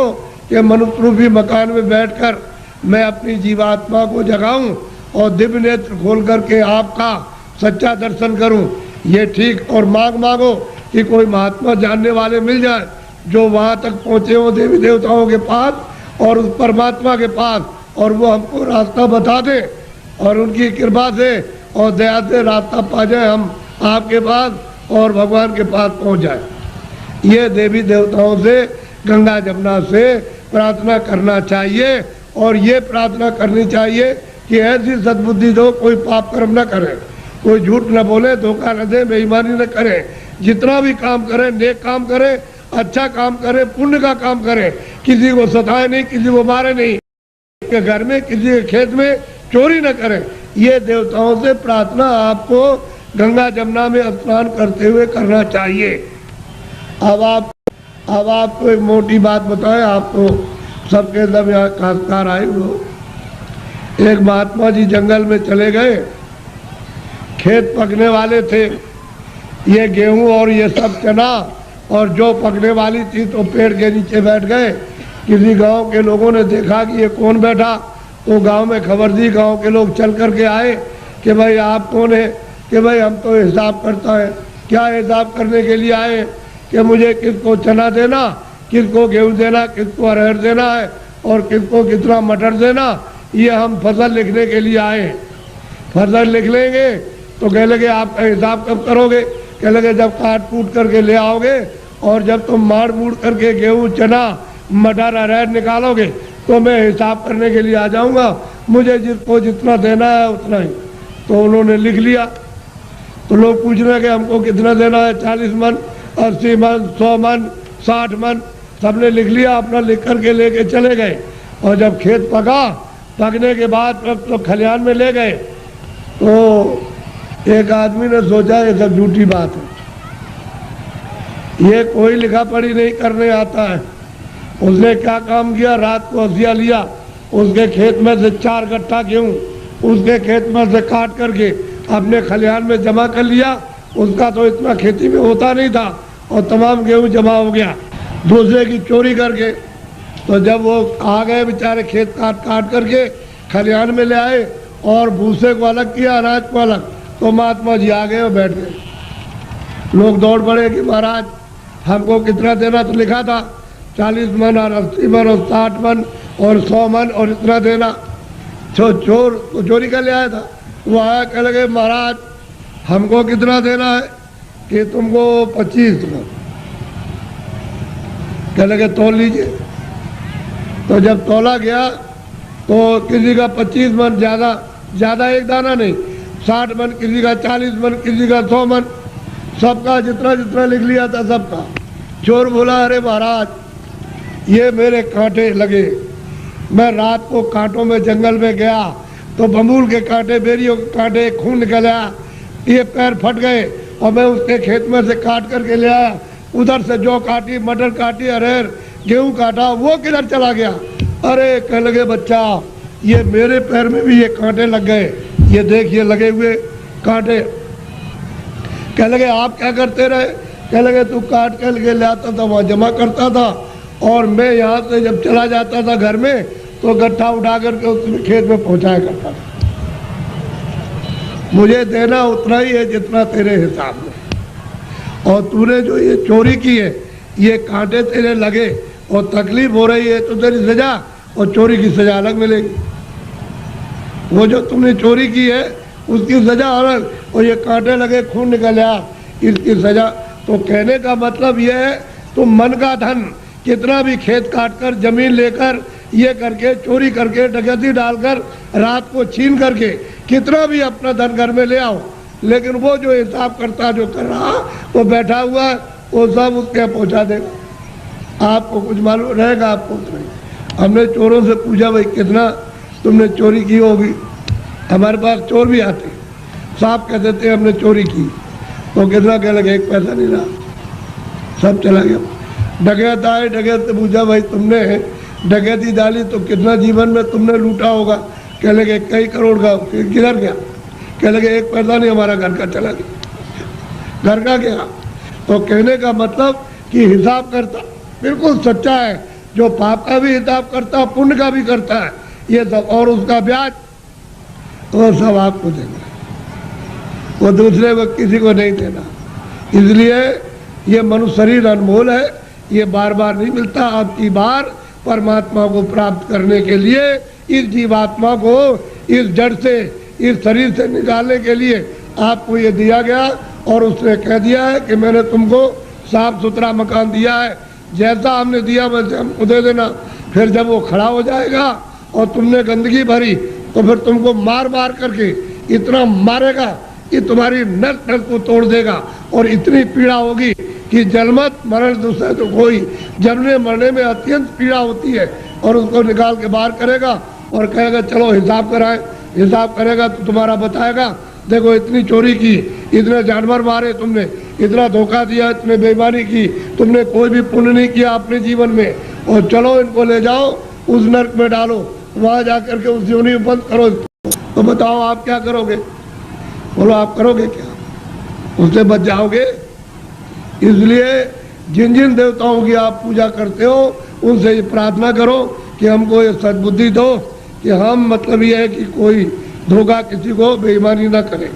कि मनुष्य रूपी मकान में बैठकर मैं अपनी जीवात्मा को जगाऊं और दिव्य नेत्र खोल करके आपका सच्चा दर्शन करूं। ये ठीक, और मांगो कि कोई महात्मा जानने वाले मिल जाए जो वहां तक पहुंचे हो देवी देवताओं के पास और उस परमात्मा के पास, और वो हमको रास्ता बता दे, और उनकी कृपा से और दया से रास्ता पा जाए हम आपके पास और भगवान के पास पहुंच जाए। ये देवी देवताओं से, गंगा जमुना से प्रार्थना करना चाहिए, और ये प्रार्थना करनी चाहिए कि ऐसी सद्बुद्धि दो कोई पाप कर्म न करे, कोई झूठ न बोले, धोखा न दे, बेईमानी न करे। जितना भी काम करे, नेक काम करे, अच्छा काम करे, पुण्य का काम करे, किसी को सताए नहीं, किसी को मारे नहीं, के घर में किसी के खेत में चोरी न करे। ये देवताओं से प्रार्थना आपको गंगा जमुना में स्नान करते हुए करना चाहिए। अब आपको एक मोटी बात बताएं, आपको सबके सब यहाँ खासकार आए हुए। एक महात्मा जी जंगल में चले गए, खेत पकने वाले थे, ये गेहूं और ये सब चना और जो पकने वाली थी, तो पेड़ के नीचे बैठ गए। किसी गांव के लोगों ने देखा कि ये कौन बैठा, तो गांव में खबर दी, गांव के लोग चल करके आए कि भाई आप कौन है, कि भाई हम तो हिसाब करता है। क्या हिसाब करने के लिए आए कि मुझे किसको चना देना, किसको गेहूं देना, किसको अरहर देना है और किसको कितना मटर देना, ये हम फसल लिखने के लिए आए। फसल लिख लेंगे तो कह लगे आपका हिसाब कब करोगे, कह लगे जब काट कूट करके ले आओगे, और जब तुम माड़ मूड़ करके गेहूं चना मटर अरहर निकालोगे तो मैं हिसाब करने के लिए आ जाऊंगा, मुझे जिसको जितना देना है उतना ही। तो उन्होंने लिख लिया। तो लोग पूछ रहे कि हमको कितना देना है, 40 मन, 80 मन, 100 मन, 60 मन, सबने लिख लिया, अपना लिख करके लेके चले गए। और जब खेत पकने के बाद तो खलिहान में ले गए, तो एक आदमी ने सोचा ये सब झूठी बात है, ये कोई लिखा पढ़ी नहीं करने आता है। उसने क्या काम किया, रात को हंसिया लिया, उसके खेत में से 4 गट्ठा गेहूं उसके खेत में से काट करके अपने खलिहान में जमा कर लिया। उसका तो इतना खेती में होता नहीं था, और तमाम गेहूं जमा हो गया दूसरे की चोरी करके। तो जब वो आ गए बेचारे, खेत काट करके खलिहान में ले आए और भूसे को अलग किया, अनाज को अलग, तो महात्मा जी आ गए और बैठ गए। लोग दौड़ पड़े कि महाराज हमको कितना देना, तो लिखा था 40 मन और 80 मन और 60 मन और 100 मन और इतना देना। चोर चोरी कर ले आया था, वो आया, कह लगे महाराज हमको कितना देना है, कि तुमको 25 मन। कह लगे तोल लीजिए। तो जब तोला गया तो किसी का 25 मन, ज़्यादा एक दाना नहीं, 60 मन, किसी का 40 मन, किसी का 100 मन, सबका जितना जितना लिख लिया था सबका। चोर बोला अरे महाराज ये मेरे कांटे लगे, मैं रात को कांटों में जंगल में गया तो बमूल के कांटे, बेरियों के कांटे, खून निकल आया, ये पैर फट गए, और मैं उसके खेत में से काट करके ले आया। उधर से जौ काटी, मटर काटी, अरहर गेहूं काटा, वो किधर चला गया। अरे कह लगे बच्चा ये मेरे पैर में भी ये कांटे लग गए, ये देखिए लगे हुए कांटे। कह लगे आप क्या करते रहे, कह लगे तू काट कर ले आता था, वहाँ जमा करता था, और मैं यहाँ से जब चला जाता था घर में तो गट्ठा उठा करके उसमें खेत में पहुँचाया करता था। मुझे देना उतना ही है जितना तेरे हिसाब में, और तूने जो ये चोरी की है, ये कांटे तेरे लगे और तकलीफ हो रही है तो तेरी सजा और चोरी की सजा अलग मिलेगी। वो जो तुमने चोरी की है उसकी सजा अलग, और ये कांटे लगे खून निकल आ इसकी सजा। तो कहने का मतलब ये है तुम मन का धन कितना भी खेत काट कर जमीन लेकर ये करके चोरी करके डकैती डालकर रात को छीन करके कितना भी अपना धन घर में ले आओ, लेकिन वो जो हिसाब करता जो कर रहा वो बैठा हुआ है, वो सब उसके पहुंचा देगा। आपको कुछ मालूम रहेगा, आपको नहीं। हमने चोरों से पूछा भाई कितना तुमने चोरी की होगी, हमारे पास चोर भी आते साहब कह देते हमने चोरी की, तो कितना कह लगे 1 पैसा नहीं रहा, सब चला गया। डकैत आए, डकैत से पूछा भाई तुमने डकैती डाली तो कितना जीवन में तुमने लूटा होगा, कह लगे कई करोड़ का, किधर गया, कह लगे 1 पैसा नहीं, हमारा घर का चला गया। घर का गया। तो कहने का मतलब कि हिसाब करता बिल्कुल सच्चा है, जो पाप का भी हिसाब करता पुण्य का भी करता है, ये सब, और उसका ब्याज वो सब आपको देना, वो दूसरे को किसी को नहीं देना। इसलिए ये मनुष्य शरीर अनमोल है, ये बार बार नहीं मिलता। आपकी बार परमात्मा को प्राप्त करने के लिए इस जीवात्मा को इस जड़ से इस शरीर से निकालने के लिए आपको ये दिया गया, और उसने कह दिया है कि मैंने तुमको साफ सुथरा मकान दिया है, जैसा हमने दिया वैसे हमको दे देना। फिर जब वो खड़ा हो जाएगा और तुमने गंदगी भरी तो फिर तुमको मार मार करके इतना मारेगा कि तुम्हारी नस नस को तोड़ देगा, और इतनी पीड़ा होगी कि जन्मत मरण दूसरे तो कोई, जमने मरने में अत्यंत पीड़ा होती है। और उसको निकाल के बाहर करेगा और कहेगा चलो हिसाब कराएं। हिसाब करेगा तो तुम्हारा बताएगा देखो इतनी चोरी की, इतने जानवर मारे तुमने, इतना धोखा दिया, इतने बेईमानी की, तुमने कोई भी पुण्य नहीं किया अपने जीवन में, और चलो इनको ले जाओ उस नर्क में डालो, वहाँ जा करके उस योनि में बंद करो। तो बताओ आप क्या करोगे? बोलो आप करोगे क्या? उससे बच जाओगे? इसलिए जिन जिन देवताओं की आप पूजा करते हो उनसे ये प्रार्थना करो कि हमको ये सद्बुद्धि दो कि हम, मतलब ये है कि कोई धोखा किसी को बेईमानी ना करे,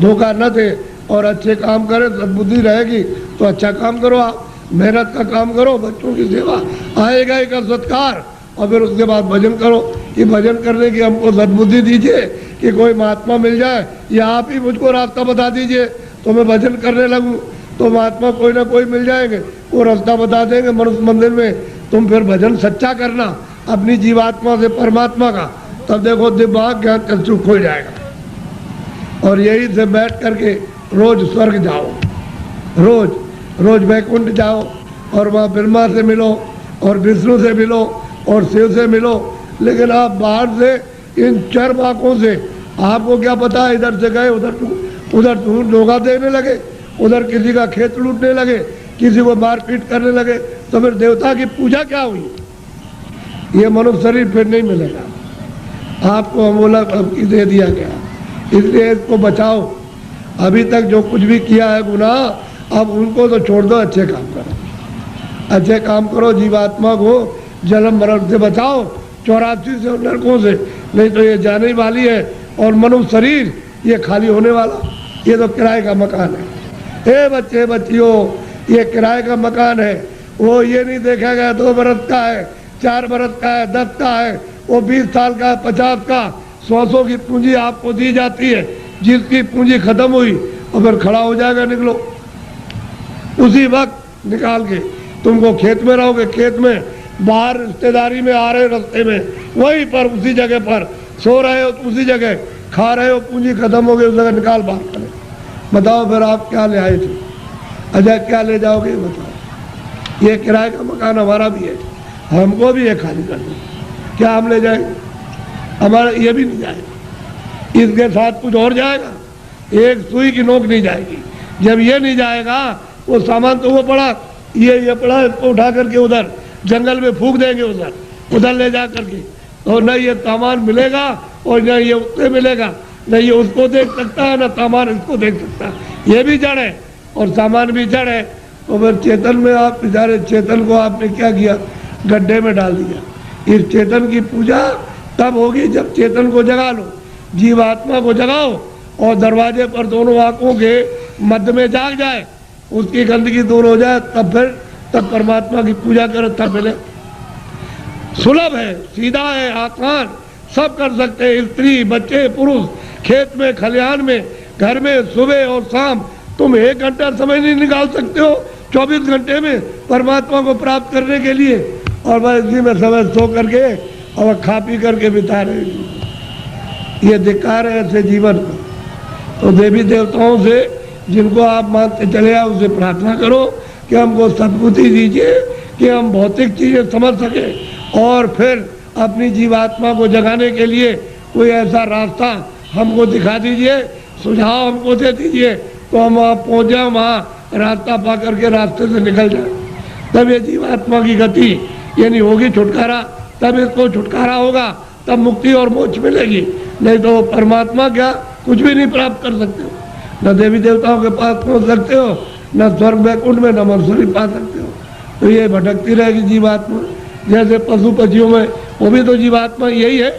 धोखा न दे और अच्छे काम करे। सद्बुद्धि रहेगी तो अच्छा काम करो, आप मेहनत का काम करो, बच्चों की सेवा, आएगा एक सत्कार, और फिर उसके बाद भजन करो कि भजन करने की हमको सद्बुद्धि दीजिए कि कोई महात्मा मिल जाए, या आप ही मुझको रास्ता बता दीजिए तो मैं भजन करने लगूं, तो महात्मा कोई ना कोई मिल जाएंगे, वो रास्ता बता देंगे मनुष्य मंदिर में। तुम फिर भजन सच्चा करना अपनी जीवात्मा से परमात्मा का, तब देखो दिमाग ज्ञान चक्षु खो जाएगा। और यही से बैठ करके रोज स्वर्ग जाओ, रोज रोज वैकुंठ जाओ, और वहाँ ब्रह्मा से मिलो और विष्णु से मिलो और शिव से मिलो। लेकिन आप बाहर से इन चर आँखों से आपको क्या पता है, इधर से गए उधर धोखा देने लगे, उधर किसी का खेत लूटने लगे, किसी को मारपीट करने लगे, तो फिर देवता की पूजा क्या हुई? ये मनुष्य शरीर फिर नहीं मिलेगा आपको, अमोला दे दिया गया। इसलिए इसको बचाओ। अभी तक जो कुछ भी किया है गुनाह, अब उनको तो छोड़ दो, अच्छे काम करो, अच्छे काम करो, जीवात्मा को जन्म मरण से बचाओ, 84 से नरकों से, नहीं तो ये जाने वाली है। और मनुष्य शरीर ये खाली होने वाला, ये तो किराए का मकान है। हे बच्चे बच्चियों, ये किराए का मकान है, वो ये नहीं देखा गया 2 बरस का है, 4 बरस का है, 10 का है, वो 20 साल का है, 50 का, 100 की पूंजी आपको दी जाती है। जिसकी पूंजी खत्म हुई और फिर खड़ा हो जाएगा, निकलो उसी वक्त निकाल के। तुमको खेत में रहोगे, खेत में, बाहर रिश्तेदारी में आ रहे रास्ते में, वहीं पर उसी जगह पर सो रहे हो, उसी जगह खा रहे हो, पूंजी खत्म हो गई, उस जगह निकाल बाहर करें। बताओ फिर आप क्या ले आए थे? अच्छा क्या ले जाओगे बताओ? ये किराए का मकान हमारा भी है, हमको भी है खाली कर दो, क्या हम ले जाएंगे? हमारा ये भी नहीं जाएगा, इसके साथ कुछ और जाएगा, एक सुई की नोक नहीं जाएगी। जब ये नहीं जाएगा, वो सामान तो वो पड़ा, ये पड़ा, इसको उठा करके उधर जंगल में फूंक देंगे, उधर ले जा करके, और न ये सामान मिलेगा और न ये उससे मिलेगा, न ये उसको देख सकता है, न सामान इसको देख सकता है। ये भी जड़ है और सामान भी जड़ है। तो फिर चेतन में आप बेचारे चेतन को आपने क्या किया? गड्ढे में डाल दिया। इस चेतन की पूजा तब होगी जब चेतन को जगा लो, जीवात्मा को जगाओ, और दरवाजे पर दोनों आंखों के मध्य में जाग जाए, उसकी गंदगी दूर हो जाए, तब परमात्मा की पूजा करो, तब मिले। सुलभ है, सीधा है, आसान, सब कर सकते हैं। स्त्री, बच्चे, पुरुष, खेत में, खलिहान में, घर में, सुबह और शाम। तुम 1 घंटा समय नहीं निकाल सकते हो 24 घंटे में परमात्मा को प्राप्त करने के लिए, और बस इसी में समय सो करके और खा पी करके बिता रहे हैं। ये धिक्कार है ऐसे जीवन को। तो देवी देवताओं से जिनको आप मानते चले आओ उसे प्रार्थना करो कि हमको सद्बुद्धि दीजिए कि हम भौतिक चीज़ें समझ सकें, और फिर अपनी जीवात्मा को जगाने के लिए कोई ऐसा रास्ता हमको दिखा दीजिए, सुझाव हमको दे दीजिए, तो हम वहाँ पहुँच जाए, वहाँ रास्ता पा करके रास्ते से निकल जाए। तब ये जीवात्मा की गति यानी होगी छुटकारा, तब इसको छुटकारा होगा, तब मुक्ति और मोक्ष मिलेगी। नहीं तो परमात्मा क्या कुछ भी नहीं प्राप्त कर सकते हो, न देवी देवताओं के पास पहुँच सकते हो, न स्वर्ग वैकुंठ में, न मंसूरी पा सकते हो। तो ये भटकती रहेगी जीवात्मा। जैसे पशु पक्षियों में वो भी तो जीवात्मा यही है,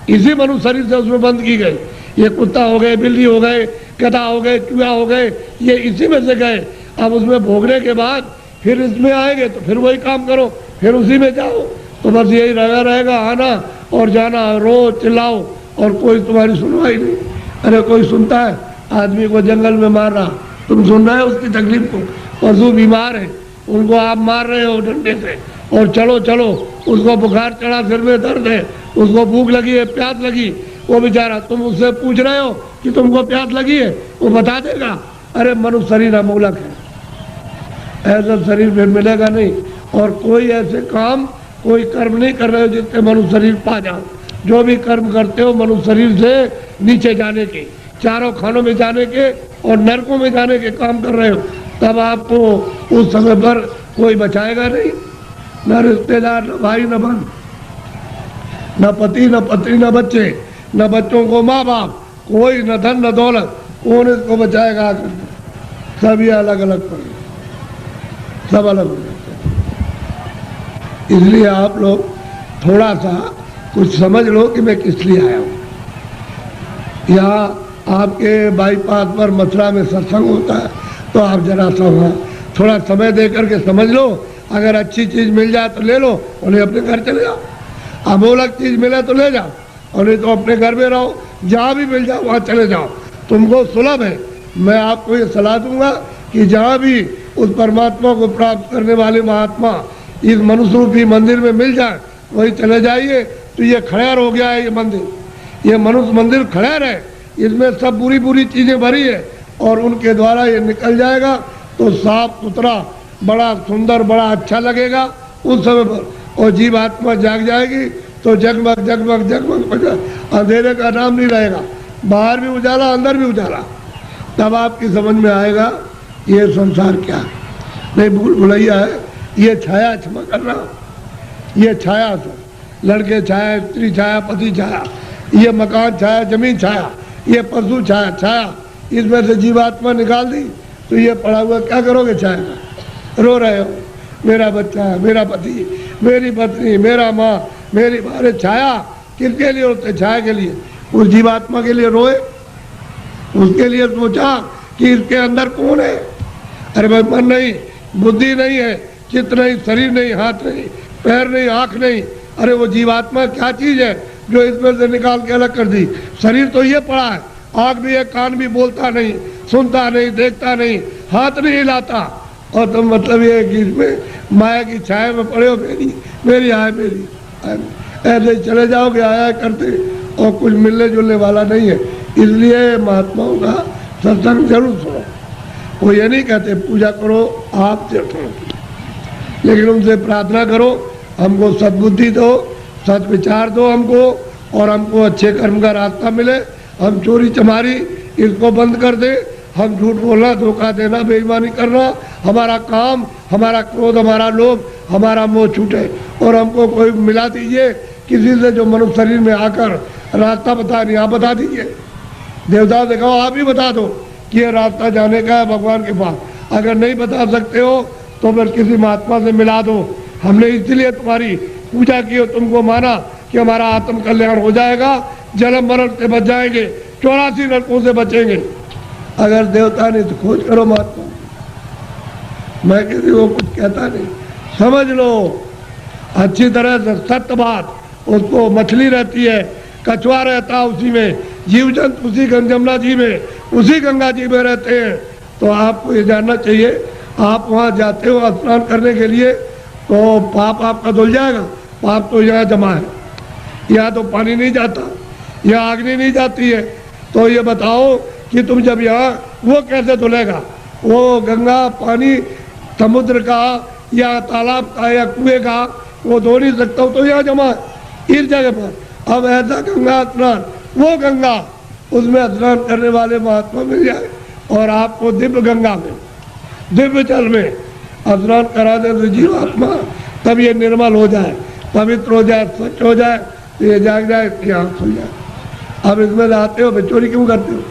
इसी मनुष्य शरीर से उसमें बंद की गई। ये कुत्ता हो गए, बिल्ली हो गए, गधा हो गए, चूहा हो गए, ये इसी में से गए। अब उसमें भोगने के बाद फिर इसमें आएंगे तो फिर वही काम करो, फिर उसी में जाओ। तो बस यही लगा रहेगा, आना और जाना, रो चिल्लाओ और कोई तुम्हारी सुनवाई नहीं। अरे कोई सुनता है? आदमी को जंगल में मार रहा, तुम सुन रहे हो उसकी तकलीफ को? पशु बीमार है, उनको आप मार रहे हो डंडे से, और चलो चलो, उसको बुखार चढ़ा, सिर में दर्द है, उसको भूख लगी है, प्यास लगी, वो बेचारा, तुम उससे पूछ रहे हो कि तुमको प्यास लगी है, वो बता देगा? अरे मनुष्य शरीर अमूलक है, ऐसा शरीर फिर मिलेगा नहीं। और कोई ऐसे काम, कोई कर्म नहीं कर रहे हो जिससे मनुष्य शरीर पा जाओ। जो भी कर्म करते हो मनुष्य शरीर से नीचे जाने के, चारों खानों में जाने के और नरकों में जाने के काम कर रहे हो, तब आपको उस समय पर कोई बचाएगा नहीं। न रिश्तेदार, न भाई, न बहन, न पति, न पत्नी, न बच्चे, न बच्चों को माँ बाप, कोई न धन न दौलत, कौन इसको बचाएगा आकर? सब ये अलग अलग पड़ गए, सब अलग हो जाते हैं। इसलिए आप लोग थोड़ा सा कुछ समझ लो कि मैं किस लिए आया हूँ। यहाँ आपके बाईपास पर मथुरा में सत्संग होता है, तो आप जरा सा वहाँ थोड़ा समय दे करके समझ लो। अगर अच्छी चीज़ मिल जाए तो ले लो, और नहीं अपने घर चले जाओ। अमूलक चीज़ मिले तो ले जाओ, और नहीं तो अपने घर में रहो। जहाँ भी मिल जाओ वहाँ चले जाओ, तुमको सुलभ है। मैं आपको ये सलाह दूंगा कि जहाँ भी उस परमात्मा को प्राप्त करने वाले महात्मा इस मनुष्य रूपी मंदिर में मिल जाए वही चले जाइए। तो ये खड़ेर हो गया है, ये मंदिर, ये मनुष्य मंदिर खड़ेर है, इसमें सब बुरी बुरी चीज़ें भरी है, और उनके द्वारा ये निकल जाएगा तो साफ सुथरा, बड़ा सुंदर, बड़ा अच्छा लगेगा उस समय पर। और जीवात्मा जाग जाएगी तो जगमग जगमग जगमग बजा, अंधेरे का नाम नहीं रहेगा, बाहर भी उजाला, अंदर भी उजाला। तब आपकी समझ में आएगा ये संसार क्या है। नहीं भूल भुलैया है, ये छाया, क्षमा करना, ये छाया से लड़के छाया, स्त्री छाया, पति छाया, ये मकान छाया, जमीन छाया, ये पशु छाया, छाया, इसमें से जीवात्मा निकाल दी तो ये पड़ा हुआ क्या करोगे? छाया का रो रहे हो, मेरा बच्चा, मेरा पति, मेरी पत्नी, मेरा माँ, मेरी अरे छाया किसके लिए होते? छाया के लिए। उस जीवात्मा के लिए रोए, उसके लिए सोचा कि इसके अंदर कौन है। अरे भाई मन नहीं, बुद्धि नहीं है, चित्त नहीं, शरीर नहीं, हाथ नहीं, पैर नहीं, आँख नहीं, अरे वो जीवात्मा क्या चीज़ है जो इसमें से निकाल के अलग कर दी? शरीर तो ये पड़ा है, आँख भी है, कान भी, बोलता नहीं, सुनता नहीं, देखता नहीं, हाथ नहीं हिलाता, और तुम मतलब ये है कि इसमें माया की छाया में पड़े हो, मेरी मेरी आय मेरी, ऐसे चले जाओगे आया करते, और कुछ मिलने जुलने वाला नहीं है। इसलिए महात्माओं का सत्संग जरूर सुनो। वो ये नहीं कहते पूजा करो आप देखो, लेकिन उनसे प्रार्थना करो हमको सद्बुद्धि दो, सद विचार दो हमको, और हमको अच्छे कर्म का रास्ता मिले। हम चोरी चमारी इसको बंद कर दे, हम झूठ बोलना, धोखा देना, बेईमानी करना, हमारा काम, हमारा क्रोध, हमारा लोभ, हमारा मोह छूटे। और हमको कोई मिला दीजिए किसी से जो मनुष्य शरीर में आकर रास्ता बता नहीं, आप बता दीजिए। देवता से कहो आप ही बता दो कि ये रास्ता जाने का है भगवान के पास। अगर नहीं बता सकते हो तो फिर किसी महात्मा से मिला दो। हमने इसलिए तुम्हारी पूजा की और तुमको माना कि हमारा आत्म कल्याण हो जाएगा, जन्म मरण से बच जाएंगे, 84 नरकों से बचेंगे। अगर देवता नहीं तो खोज करो महात्मा। मैं किसी को कुछ कहता नहीं, समझ लो अच्छी तरह से सत्य बात, उसको मछली रहती है, कछुआ रहता है उसी में, जीव जंतु उसी जमुना जी में, उसी गंगा जी में रहते हैं। तो आपको ये जानना चाहिए, आप वहाँ जाते हो स्नान करने के लिए तो पाप आपका धुल जाएगा। पाप तो यहाँ जमा है, यहाँ तो पानी नहीं जाता, यहाँ अग्नि नहीं जाती है। तो ये बताओ कि तुम जब यहाँ, वो कैसे धुलेगा? वो गंगा पानी समुद्र का या तालाब का या कुएं का वो धो नहीं सकता, तो यहाँ जमा है इस जगह पर। अब ऐसा गंगा स्नान, वो गंगा, उसमें स्नान करने वाले महात्मा मिल जाए और आपको दिव्य गंगा में, दिव्य जल में स्नान करा दे तो जीवात्मा तब ये निर्मल हो जाए, पवित्र हो जाए, स्वच्छ हो जाए, तो ये जाग जाए, इसकी आँख खुल जाए। अब इसमें नहाते हो, फिर चोरी क्यों करते हो?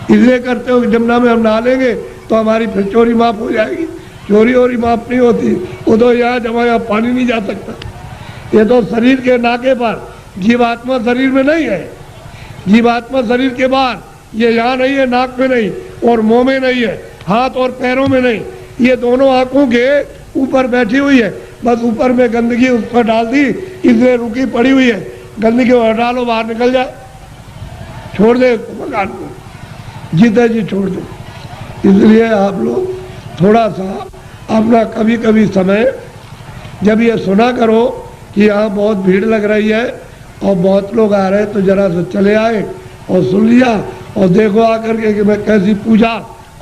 इसलिए करते हो कि जमुना में हम नहा लेंगे तो हमारी फिर चोरी माफ हो जाएगी। चोरी वोरी माफ नहीं होती, वो तो यहाँ जमा, यहाँ पानी नहीं जा सकता। ये तो शरीर के नाके पर, जीवात्मा शरीर में नहीं है, जीवात्मा शरीर के बाहर, ये यहाँ नहीं है, नाक में नहीं और मुंह में नहीं है, हाथ और पैरों में नहीं, ये दोनों आंखों के ऊपर बैठी हुई है। बस ऊपर में गंदगी उस पर डाल दी, इसलिए रुकी पड़ी हुई है। गंदगी को डालो, बाहर निकल जाए, छोड़ दे मकान को, जीते जी छोड़ दो। इसलिए आप लोग थोड़ा सा अपना कभी कभी समय, जब ये सुना करो कि यहाँ बहुत भीड़ लग रही है और बहुत लोग आ रहे हैं, तो जरा से चले आए और सुन लिया और देखो आकर के कि मैं कैसी पूजा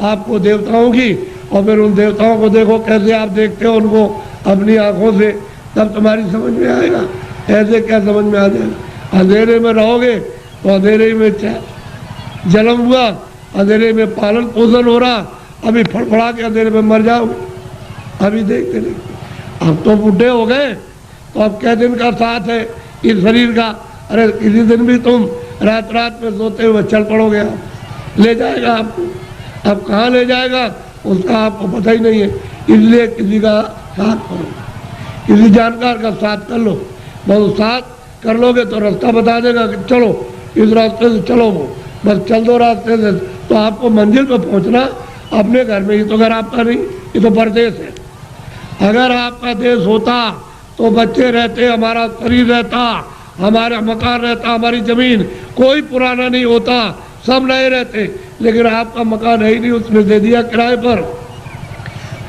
आपको देवताओं की, और फिर उन देवताओं को देखो कैसे आप देखते हो उनको अपनी आंखों से, तब तुम्हारी समझ में आएगा। ऐसे क्या समझ में आ जाएगा? अंधेरे में रहोगे तो अंधेरे में जन्म हुआ, अंधेरे में पालन पोषण हो रहा, अभी फड़फड़ा के अंधेरे में मर जाओगे। अभी देखते देखते अब तो बूढ़े हो गए, तो अब क्या दिन का साथ है इस शरीर का? अरे किसी दिन भी तुम रात रात में सोते हुए चल पड़ोगे, आप ले जाएगा आपको। अब कहाँ ले जाएगा उसका आपको पता ही नहीं है। इसलिए किसी का साथ करो, किसी जानकार का साथ कर लो। बस साथ कर लोगे तो रास्ता बता देगा कि चलो इस रास्ते से चलो, वो बस चल दो रास्ते से, तो आपको मंजिल पर पहुंचना अपने घर में। ये तो घर आपका नहीं, ये तो परदेश है। अगर आपका देश होता तो बच्चे रहते, हमारा शरीर रहता, हमारा मकान रहता, हमारी जमीन, कोई पुराना नहीं होता, सब नए रहते। लेकिन आपका मकान है ही नहीं, उसने दे दिया किराए पर,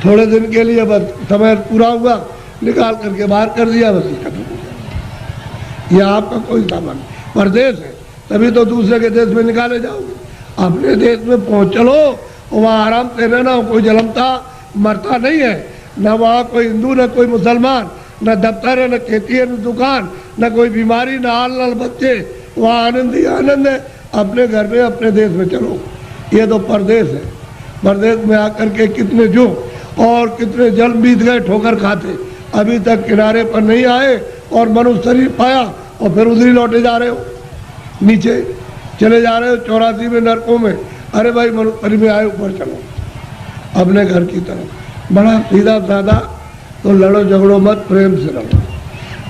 थोड़े दिन के लिए, बस समय पूरा हुआ निकाल करके बाहर कर दिया, बस खत्म हो गया। यह आपका कोई सामान परदेश है, तभी तो दूसरे के देश में निकाले जाओगे। अपने देश में पहुँच चलो, वहाँ आराम से रहना, कोई जलमता मरता नहीं है, न वहाँ कोई हिंदू, न कोई मुसलमान, न दफ्तर है, न खेती है, न दुकान, न कोई बीमारी, न हाल, न बच्चे, वहाँ आनंद ही आनंद है। अपने घर में, अपने देश में चलो। ये तो परदेश है। परदेश में आकर के कितने जो और कितने जल बीत गए ठोकर खाते, अभी तक किनारे पर नहीं आए और मनुष्य शरीर पाया और फिर उधर ही लौटे जा रहे हो, नीचे चले जा रहे हो 84 में नरकों में। अरे भाई मनुष्य शरीर में आए, ऊपर चलो अपने घर की तरफ। बड़ा सीधा साधा, तो लड़ो झगड़ो मत, प्रेम से रहो।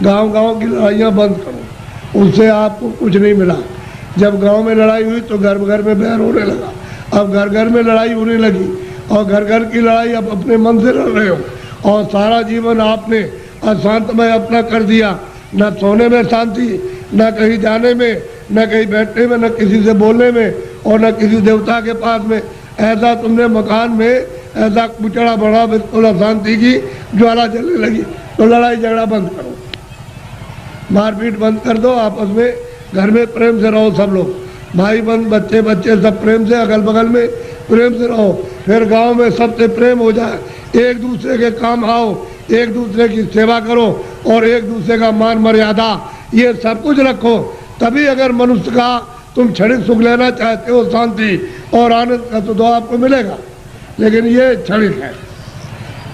गांव गांव की लड़ाइयाँ बंद करो, उससे आपको कुछ नहीं मिला। जब गांव में लड़ाई हुई तो घर घर में बैर होने लगा, अब घर घर में लड़ाई होने लगी, और घर घर की लड़ाई अब अपने मन से लड़ रहे हो, और सारा जीवन आपने अशांतमय अपना कर दिया। न सोने में शांति, न कहीं जाने में, न कहीं बैठने में, न किसी से बोलने में, और न किसी देवता के पास में। ऐसा तुमने मकान में ऐसा कुचड़ा बढ़ा, बिल्कुल अशांति की ज्वाला जलने लगी। तो लड़ाई झगड़ा बंद करो, मारपीट बंद कर दो, आपस में घर में प्रेम से रहो। सब लोग भाई बहन, बच्चे बच्चे सब प्रेम से, अगल बगल में प्रेम से रहो। फिर गांव में सबसे प्रेम हो जाए, एक दूसरे के काम आओ, एक दूसरे की सेवा करो, और एक दूसरे का मान मर्यादा, ये सब कुछ रखो। तभी अगर मनुष्य का तुम क्षणिक सुख लेना चाहते हो, शांति और आनंद का, तो आपको मिलेगा। लेकिन ये क्षणिक है।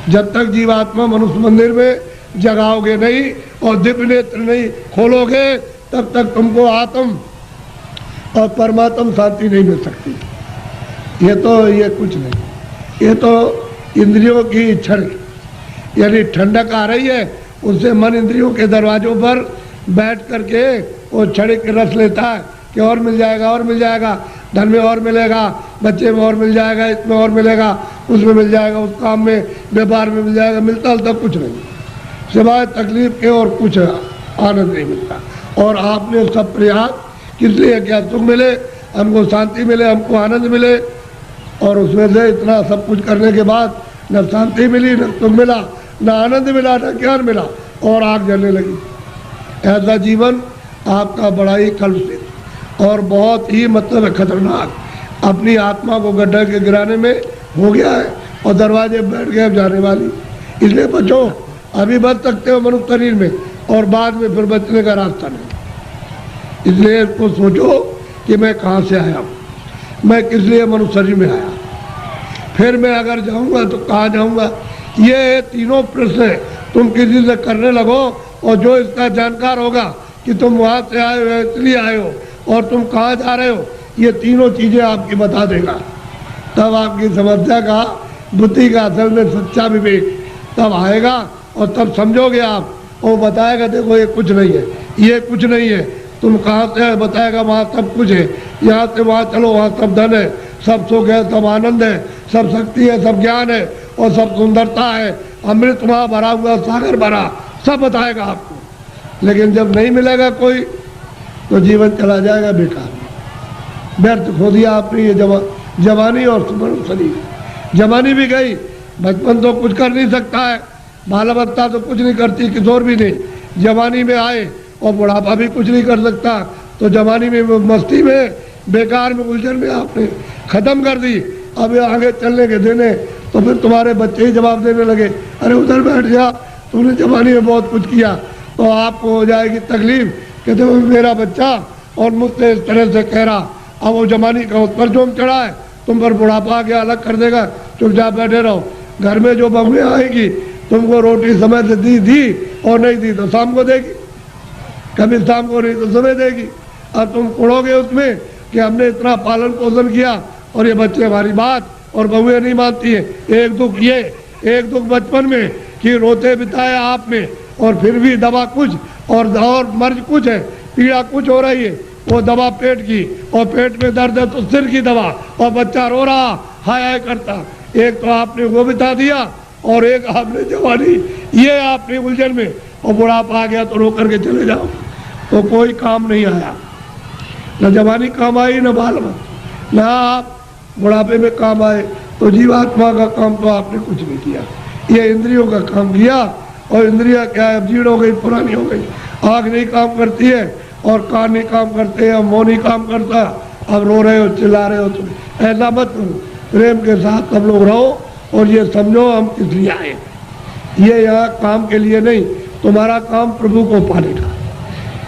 जब तक जीवात्मा मनुष्य मंदिर में जगाओगे नहीं और दिव्य नेत्र नहीं खोलोगे, तब तक तुमको आत्म और परमात्म शांति नहीं मिल सकती। ये कुछ नहीं, ये तो इंद्रियों की क्षणिक, यानी ठंडक आ रही है, उससे मन इंद्रियों के दरवाजों पर बैठ करके वो क्षणिक रस लेता है कि और मिल जाएगा, और मिल जाएगा, धन में और मिलेगा, बच्चे में और मिल जाएगा, इसमें और मिलेगा, उसमें मिल जाएगा, उस काम में, व्यापार में मिल जाएगा। मिलता कुछ नहीं, सिवाय तकलीफ के और कुछ आनंद नहीं मिलता। और आपने सब प्रयास किस लिए किया? सुख मिले, हमको शांति मिले, हमको आनंद मिले, और उसमें से इतना सब कुछ करने के बाद न शांति मिली, न सुख मिला, न आनंद मिला, न ज्ञान मिला, और आग जलने लगी। ऐसा जीवन आपका बड़ा ही कलुषित और बहुत ही मतलब खतरनाक अपनी आत्मा को गड्ढे के गिराने में हो गया है, और दरवाजे बैठ गए अब जाने वाली। इसलिए बचो, अभी बच सकते हो मनुष्य शरीर में, और बाद में फिर बचने का रास्ता नहीं। इसलिए इसको सोचो कि मैं कहाँ से आया हूँ, मैं किस लिए मनुष्य शरीर में आया, फिर मैं अगर जाऊँगा तो कहाँ जाऊँगा। ये तीनों प्रश्न तुम किसी से करने लगो, और जो इसका जानकार होगा कि तुम वहाँ से आए हो, इसलिए आए हो, और तुम कहाँ जा रहे हो, ये तीनों चीज़ें आपकी बता देगा। तब आपकी समस्या का, बुद्धि का असल में सच्चा विवेक तब आएगा, और तब समझोगे आप। और बताएगा देखो ये कुछ नहीं है, ये कुछ नहीं है, तुम कहाँ से है बताएगा वहाँ सब कुछ है, यहाँ से वहाँ चलो वहाँ सब धन है, सब सुख है, सब आनंद है, सब शक्ति है, सब ज्ञान है, और सब सुंदरता है, अमृत वहाँ भरा हुआ, सागर भरा, सब बताएगा आपको। लेकिन जब नहीं मिलेगा कोई तो जीवन चला जाएगा बेकार, व्यर्थ खो दिया आपने ये जवानी और सुमन शरीर। जवानी भी गई, बचपन तो कुछ कर नहीं सकता है, बालावस्था तो कुछ नहीं करती, किशोर भी नहीं, जवानी में आए और बुढ़ापा भी कुछ नहीं कर सकता। तो जवानी में मस्ती में बेकार में उलझन में आपने खत्म कर दी। अब आगे चलने के देने तो फिर तुम्हारे बच्चे ही जवाब देने लगे, अरे उधर बैठ जा, तुमने जवानी में बहुत कुछ किया। तो आपको हो जाएगी तकलीफ कि देखो मेरा बच्चा और मुझसे इस तरह से कह रहा, अब वो जवानी का उस पर जोम चढ़ा है, तुम पर बुढ़ापा आ गया, अलग कर देगा, चुपचाप बैठे रहो। घर में जो बहुएं आएगी, तुमको रोटी समय से दी और नहीं दी तो शाम को देगी, कभी शाम को नहीं तो सुबह देगी। अब तुम उड़ोगे उसमें कि हमने इतना पालन पोषण किया और ये बच्चे हमारी बात और बहुएं नहीं मानती है। एक दुख ये, एक दुख बचपन में कि रोते बिताया आप में, और फिर भी दवा कुछ और मर्ज कुछ है, पीड़ा कुछ हो रही है, वो दवा पेट की, और पेट में दर्द है तो सिर की दवा, और बच्चा रो रहा हाय हाय करता। एक तो आपने वो बिता दिया, और एक आपने जवानी, ये आपने उलझन में, और बुढ़ापा आ गया तो रो करके चले जाओ, तो कोई काम नहीं आया। न जवानी काम आई, न बाल न आप बुढ़ापे में काम आए। तो जीवात्मा का काम तो आपने कुछ नहीं किया, ये इंद्रियों का काम किया। और इंद्रियां क्या है, अब जीर्ण हो गई, पुरानी हो गई, आँख नहीं काम करती है, और कान नहीं काम करते हैं, मुँह नहीं काम करता। अब रो रहे हो, चिल्ला रहे हो, तुम ऐसा मत करो, प्रेम के साथ सब लोग रहो, और ये समझो हम किस लिए आए। ये यहाँ काम के लिए नहीं, तुम्हारा काम प्रभु को पाने का,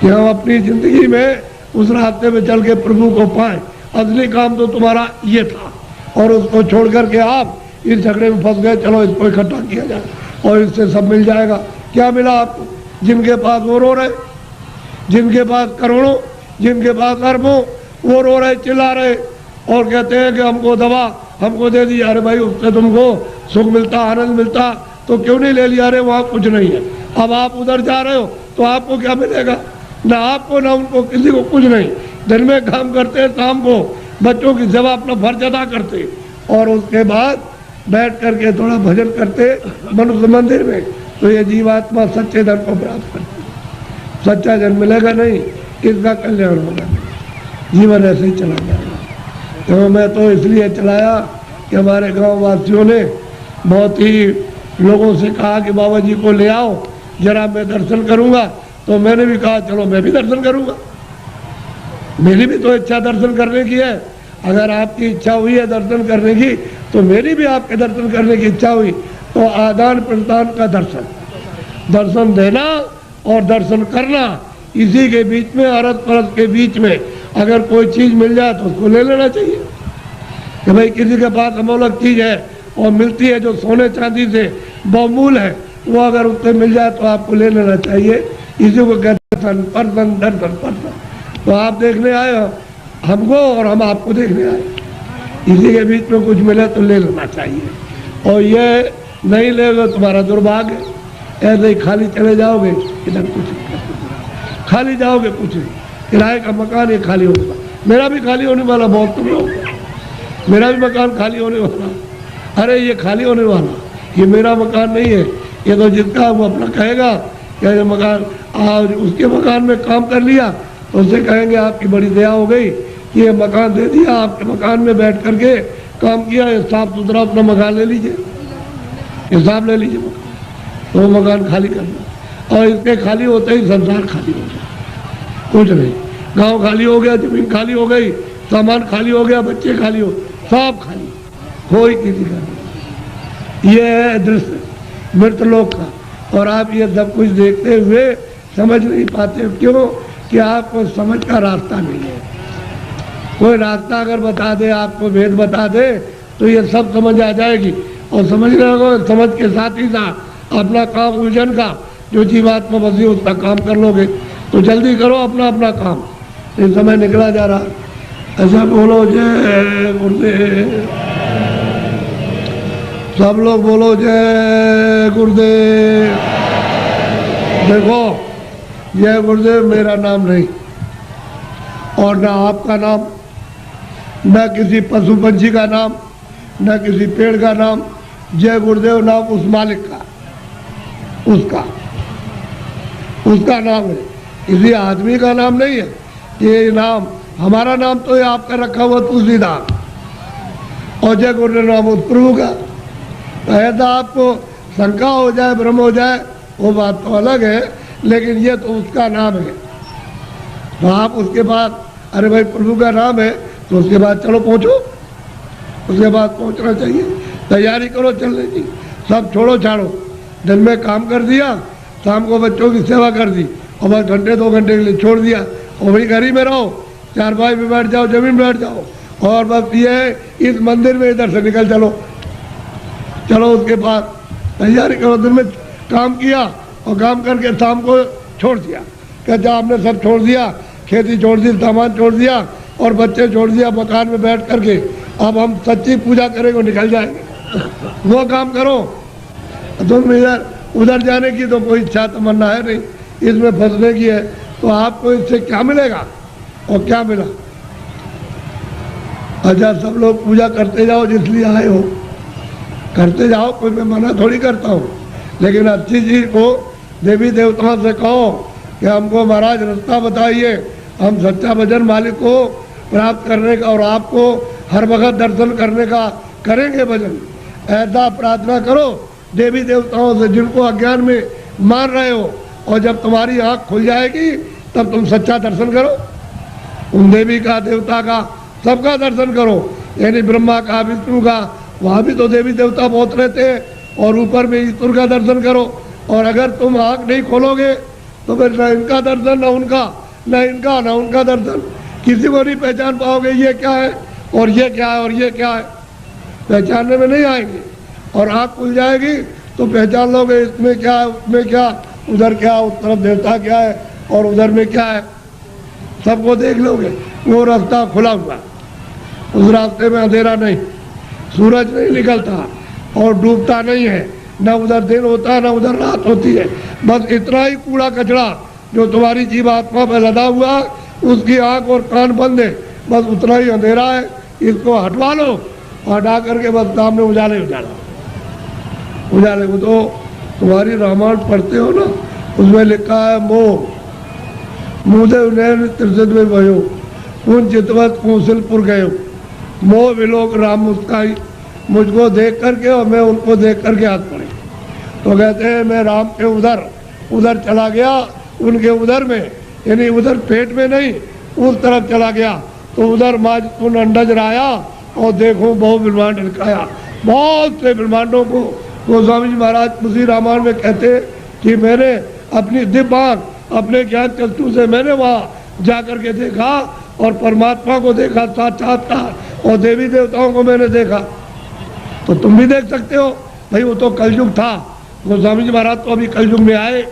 कि हम अपनी जिंदगी में उस रास्ते में चल के प्रभु को पाएं। असली काम तो तुम्हारा ये था, और उसको छोड़ करके आप इस झगड़े में फंस गए, चलो इसको इकट्ठा किया जाए और इससे सब मिल जाएगा। क्या मिला आपको? जिनके पास वो रो रहे, जिनके पास करोड़ों, जिनके पास अरबों, वो रो रहे, चिल्ला रहे, और कहते हैं कि हमको दवा हमको दे दी। अरे भाई उससे तुमको सुख मिलता, आनंद मिलता, तो क्यों नहीं ले लिया? अरे वहाँ कुछ नहीं है। अब आप उधर जा रहे हो तो आपको क्या मिलेगा? ना आपको ना उनको, किसी को कुछ नहीं। दिन में काम करते हैं, शाम को बच्चों की सेवा अपना फर्ज अदा करते, और उसके बाद बैठ करके थोड़ा भजन करते मनुष्य मंदिर में, तो ये जीवात्मा सच्चे धन को प्राप्त करती। सच्चा जन मिलेगा नहीं, इसका कल्याण होगा, जीवन ऐसे ही चला जाएगा। तो मैं तो इसलिए चलाया कि हमारे गांव वासियों ने बहुत ही लोगों से कहा कि बाबा जी को ले आओ जरा, मैं दर्शन करूंगा। तो मैंने भी कहा चलो मैं भी दर्शन करूंगा, मेरी भी तो इच्छा दर्शन करने की है। अगर आपकी इच्छा हुई है दर्शन करने की, तो मेरी भी आपके दर्शन करने की इच्छा हुई। तो आदान प्रदान का दर्शन, दर्शन देना और दर्शन करना, इसी के बीच में, अरस परस के बीच में अगर कोई चीज़ मिल जाए तो उसको ले लेना चाहिए। कि भाई किसी के पास अमोलक चीज़ है और मिलती है जो सोने चांदी से बहुमूल है, वो अगर उससे मिल जाए तो आपको ले लेना चाहिए। इसी को कहते हैं दर्शन, दर्शन, दर्शन। तो आप देखने आए हो हमको, और हम आपको देखने आए, इसी के बीच में कुछ मिले तो ले लेना चाहिए। और ये नहीं लेगा तुम्हारा दुर्भाग्य, ऐसे ही खाली चले जाओगे, इधर कुछ नहीं, खाली जाओगे कुछ नहीं। किराए का मकान ये खाली होगा, मेरा भी खाली होने वाला, बहुत तुम लोग, मेरा भी मकान खाली होने वाला। अरे ये खाली होने वाला, ये मेरा मकान नहीं है, ये तो जिसका वो अपना कहेगा कि ये मकान, और उसके मकान में काम कर लिया तो उससे कहेंगे आपकी बड़ी दया हो गई, ये मकान दे दिया, आपके मकान में बैठ करके काम किया, ये साफ सुथरा अपना मकान ले लीजिए, हिसाब ले लीजिए मकान, तो वो मकान खाली करना। और इसके खाली होते ही संसार खाली हो जाए, कुछ नहीं, गांव खाली हो गया, जमीन खाली हो गई, सामान खाली हो गया, बच्चे खाली हो, सब खाली, कोई किसी का नहीं। ये है दृश्य मृतलोक का। और आप ये सब कुछ देखते हुए समझ नहीं पाते, क्यों? कि आपको समझ का रास्ता नहीं है। कोई रास्ता अगर बता दे, आपको भेद बता दे, तो ये सब समझ आ जाएगी। और समझने को समझ के साथ ही साथ अपना काम उलझन का जो जीवात्मा बसी उसका काम कर लोगे। तो जल्दी करो अपना अपना काम, ये समय निकला जा रहा। ऐसा बोलो जय गुरुदेव, सब लोग बोलो जय गुरुदेव। देखो, जय गुरुदेव मेरा नाम नहीं, और ना आपका नाम, न किसी पशु पंछी का नाम, न किसी पेड़ का नाम। जय गुरुदेव नाम उस मालिक का, उसका नाम है, किसी आदमी का नाम नहीं है। ये नाम हमारा नाम तो ये आपका रखा हुआ तुलसीदास, और जय गुरुदेव नाम उस प्रभु का। ऐसा आपको शंका हो जाए, भ्रम हो जाए, वो बात तो अलग है, लेकिन ये तो उसका नाम है। तो आप उसके बाद, अरे भाई प्रभु का नाम है, तो उसके बाद चलो पहुंचो, उसके बाद पहुंचना चाहिए, तैयारी करो चलने की। सब छोड़ो छाड़ो, दिन में काम कर दिया, शाम को बच्चों की सेवा कर दी, और बस घंटे 2 घंटे के लिए छोड़ दिया, और वही घर ही में रहो, चारपाई में बैठ जाओ, जमीन बैठ जाओ, और बस ये इस मंदिर में इधर से निकल चलो उसके बाद तैयारी करो। दिन में काम किया और काम करके शाम को छोड़ दिया, कहते आपने सब छोड़ दिया, खेती छोड़ दी, सामान छोड़ दिया, और बच्चे छोड़ दिया, मकान में बैठ करके अब हम सच्ची पूजा करेंगे, निकल जाएंगे। वो काम करो। तुम इधर उधर जाने की तो कोई इच्छा तमन्ना है नहीं, इसमें फंसने की है, तो आपको इससे क्या मिलेगा और क्या मिला? अच्छा, सब लोग पूजा करते जाओ, जिसलिए आए हो करते जाओ, कोई मैं मना थोड़ी करता हूँ, लेकिन अच्छी चीज को देवी देवताओं से कहो कि हमको महाराज रास्ता बताइए, हम सच्चा भजन मालिक को प्राप्त करने का और आपको हर वक्त दर्शन करने का करेंगे भजन। ऐसा प्रार्थना करो देवी देवताओं से जिनको अज्ञान में मान रहे हो, और जब तुम्हारी आँख खुल जाएगी तब तुम सच्चा दर्शन करो, उन देवी का, देवता का, सबका दर्शन करो। यानी ब्रह्मा का, विष्णु का, वहाँ भी तो देवी देवता बहुत रहते हैं, और ऊपर में ईश्वर का दर्शन करो। और अगर तुम आँख नहीं खोलोगे तो फिर न इनका दर्शन, न उनका, न इनका, न उनका दर्शन, किसी को नहीं पहचान पाओगे ये क्या है और ये क्या है और ये क्या है, पहचानने में नहीं आएंगे। और आँख खुल जाएगी तो पहचान लोगे, इसमें क्या है, उसमें क्या, उधर क्या, उस तरफ देवता क्या है और उधर में क्या है, सबको देख लोगे। वो रास्ता खुला हुआ, उस रास्ते में अंधेरा नहीं, सूरज नहीं निकलता और डूबता नहीं है, न उधर दिन होता न उधर रात होती है। बस इतना ही कूड़ा कचरा जो तुम्हारी जीवात्मा में लदा हुआ, उसकी आंख और कान बंद है, बस उतना ही अंधेरा है। इसको हटवा लो, हटा करके बस सामने उजाले उजाले। वो तो तुम्हारी रामायण पढ़ते हो ना, उसमें लिखा है मोह मुदेव नैन त्रिशद में भयो, उन चितवत कौशलपुर गयो, मोह विलोक राम मुस्काई। मुझको देख करके और मैं उनको देख करके हाथ पड़े। तो कहते हैं मैं राम के उधर चला गया, उनके उधर में, यानी उधर पेट में नहीं, उस तरफ चला गया। तो उधर माज उन अंडज राया और देखो बहु ब्रह्मांड दिखाया। बहुत से ब्रह्मांडों को गोस्वामी जी महाराज उसी रामायण में कहते कि मैंने अपनी दिव्य आँख, अपने ज्ञान चक्षु से मैंने वहाँ जा करके देखा और परमात्मा को देखा साक्षात्कार, और देवी देवताओं को मैंने देखा। तो तुम भी देख सकते हो भाई, वो तो कलयुग था। गोस्वामी जी महाराज तो अभी कलयुग में आए,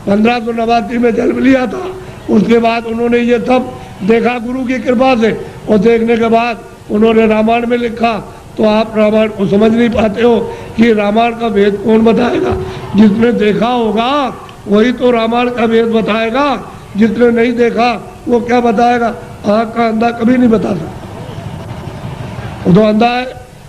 1589 में जन्म लिया था। उसके बाद उन्होंने ये सब देखा गुरु की कृपा से, और देखने के बाद उन्होंने रामायण में लिखा। तो आप रामायण को समझ नहीं पाते हो कि रामायण का भेद कौन बताएगा? जिसने देखा होगा वही तो रामायण का भेद बताएगा, जिसने नहीं देखा वो क्या बताएगा? आँख का अंधा कभी नहीं बता सकता, वो तो अंधा है।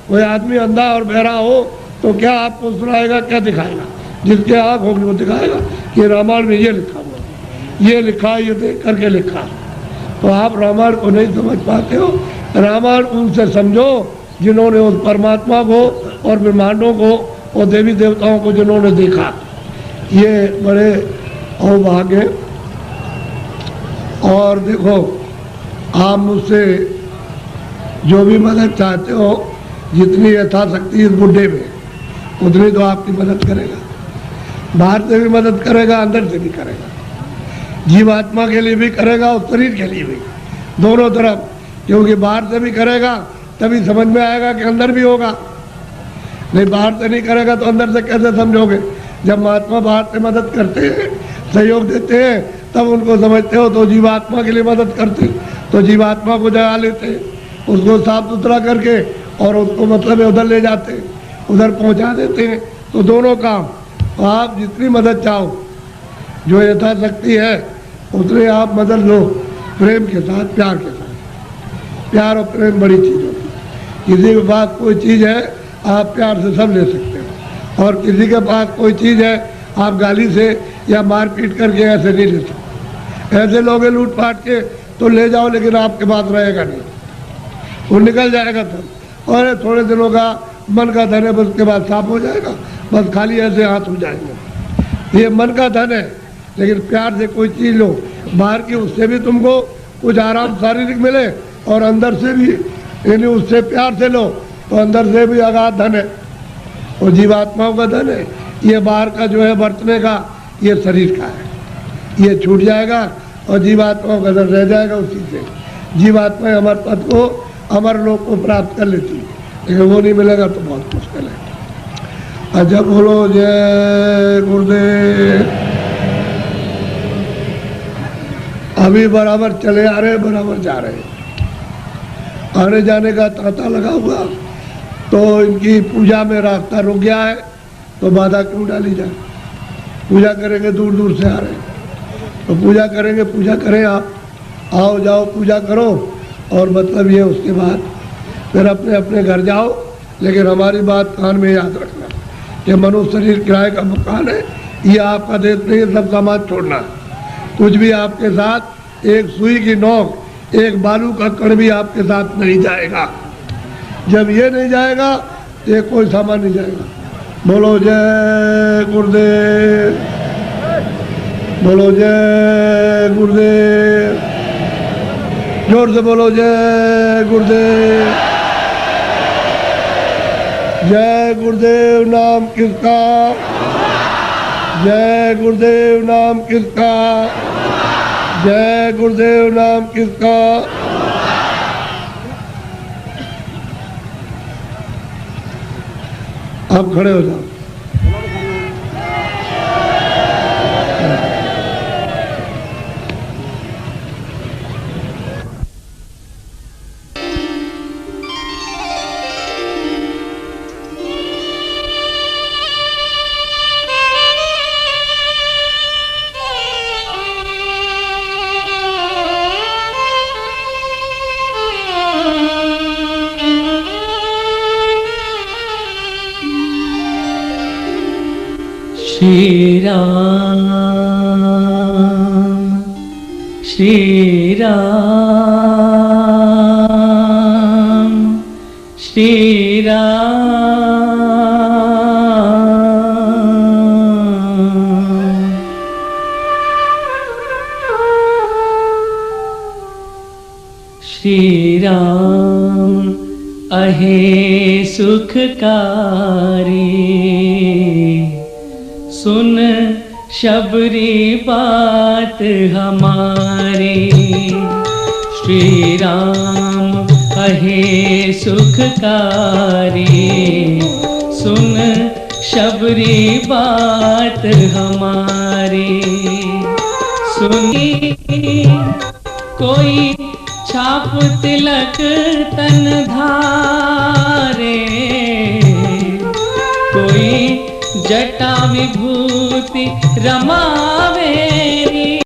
कोई आदमी अंधा और बहरा हो तो क्या आपको सुनाएगा, क्या दिखाएगा? जिसके आँख होगी वो दिखाएगा कि रामायण में ये लिखा हुआ है, ये लिखा है, ये देख करके लिखा। तो आप रामायण को नहीं समझ पाते हो। रामायण उनसे समझो जिन्होंने उस परमात्मा को और ब्रह्मांडों को और देवी देवताओं को जिन्होंने देखा। ये बड़े अवभाग्य। और देखो, आप मुझसे जो भी मदद चाहते हो, जितनी यथाशक्ति इस बुढ़े में, उतनी तो आपकी मदद करेगा। बाहर से भी मदद करेगा, अंदर से भी करेगा। जीवात्मा के लिए भी करेगा और शरीर के लिए भी, दोनों तरफ। क्योंकि बाहर से भी करेगा तभी समझ में आएगा कि अंदर भी होगा। नहीं, बाहर से नहीं करेगा तो अंदर से कैसे समझोगे? जब महात्मा बाहर से मदद करते हैं, सहयोग देते हैं, तब उनको समझते हो। तो जीवात्मा के लिए मदद करते, तो जीवात्मा को जगा लेते, उसको साफ सुथरा करके और उसको मतलब उधर ले जाते, उधर पहुंचा देते हैं। तो दोनों काम। तो आप जितनी मदद चाहो, जो यथाशक्ति है, उतने आप मदद लो, प्रेम के साथ, प्यार के साथ। प्यार और प्रेम बड़ी चीज़ होती है। किसी के पास कोई चीज़ है, आप प्यार से सब ले सकते हो, और किसी के पास कोई चीज़ है, आप गाली से या मारपीट करके ऐसे नहीं ले सकते। ऐसे लोगे लूट पाट के तो ले जाओ, लेकिन आपके पास रहेगा नहीं, वो निकल जाएगा तब। और थोड़े दिनों का मन का धन है, बस उसके बाद साफ हो जाएगा, बस खाली ऐसे हाथ हो जाएंगे। ये मन का धन है। लेकिन प्यार से कोई चीज़ लो, बाहर की उससे भी तुमको कुछ आराम शारीरिक मिले, और अंदर से भी, यानी उससे प्यार से लो तो अंदर से भी अगाध धन है। और जीवात्माओं का धन है। ये बाहर का जो है बरतने का, ये शरीर का है, ये छूट जाएगा और जीवात्माओं का धन रह जाएगा। उसी से जीवात्मा अमर पद को, अमर लोक को प्राप्त कर लेती है, लेकिन वो नहीं मिलेगा तो बहुत मुश्किल है। अच्छा, बोलो जय गुरुदेव। अभी बराबर चले आ रहे, बराबर जा रहे, आने जाने का तांता लगा हुआ। तो इनकी पूजा में रास्ता रुक गया है, तो बाधा क्यों डाली जाए? पूजा करेंगे, दूर दूर से आ रहे हैं, तो पूजा करेंगे, पूजा करें। आप आओ जाओ, पूजा करो, और मतलब ये उसके बाद फिर अपने अपने घर जाओ। लेकिन हमारी बात कान में याद रखना कि मनुष्य शरीर किराए का मकान है, ये आपका देश नहीं है, सब सामान छोड़ना है। कुछ भी आपके साथ, एक सुई की नोक, एक बालू का कण भी आपके साथ नहीं जाएगा। जब ये नहीं जाएगा तो ये कोई सामान नहीं जाएगा। बोलो जय गुरुदेव, बोलो जय गुरुदेव, जोर से बोलो जय गुरुदेव। जय गुरुदेव नाम किसका? जय गुरुदेव नाम किसका? जय गुरुदेव नाम किसका? आप खड़े हो जाओ। श्री राम, श्री राम, श्री राम, श्री राम अहे सुखकारी, सुन शबरी बात हमारी। श्री राम अहे सुखकारी, सुन शबरी बात हमारी। सुनी कोई छाप तिलक तन धारे, कोई जटा विभूति रमा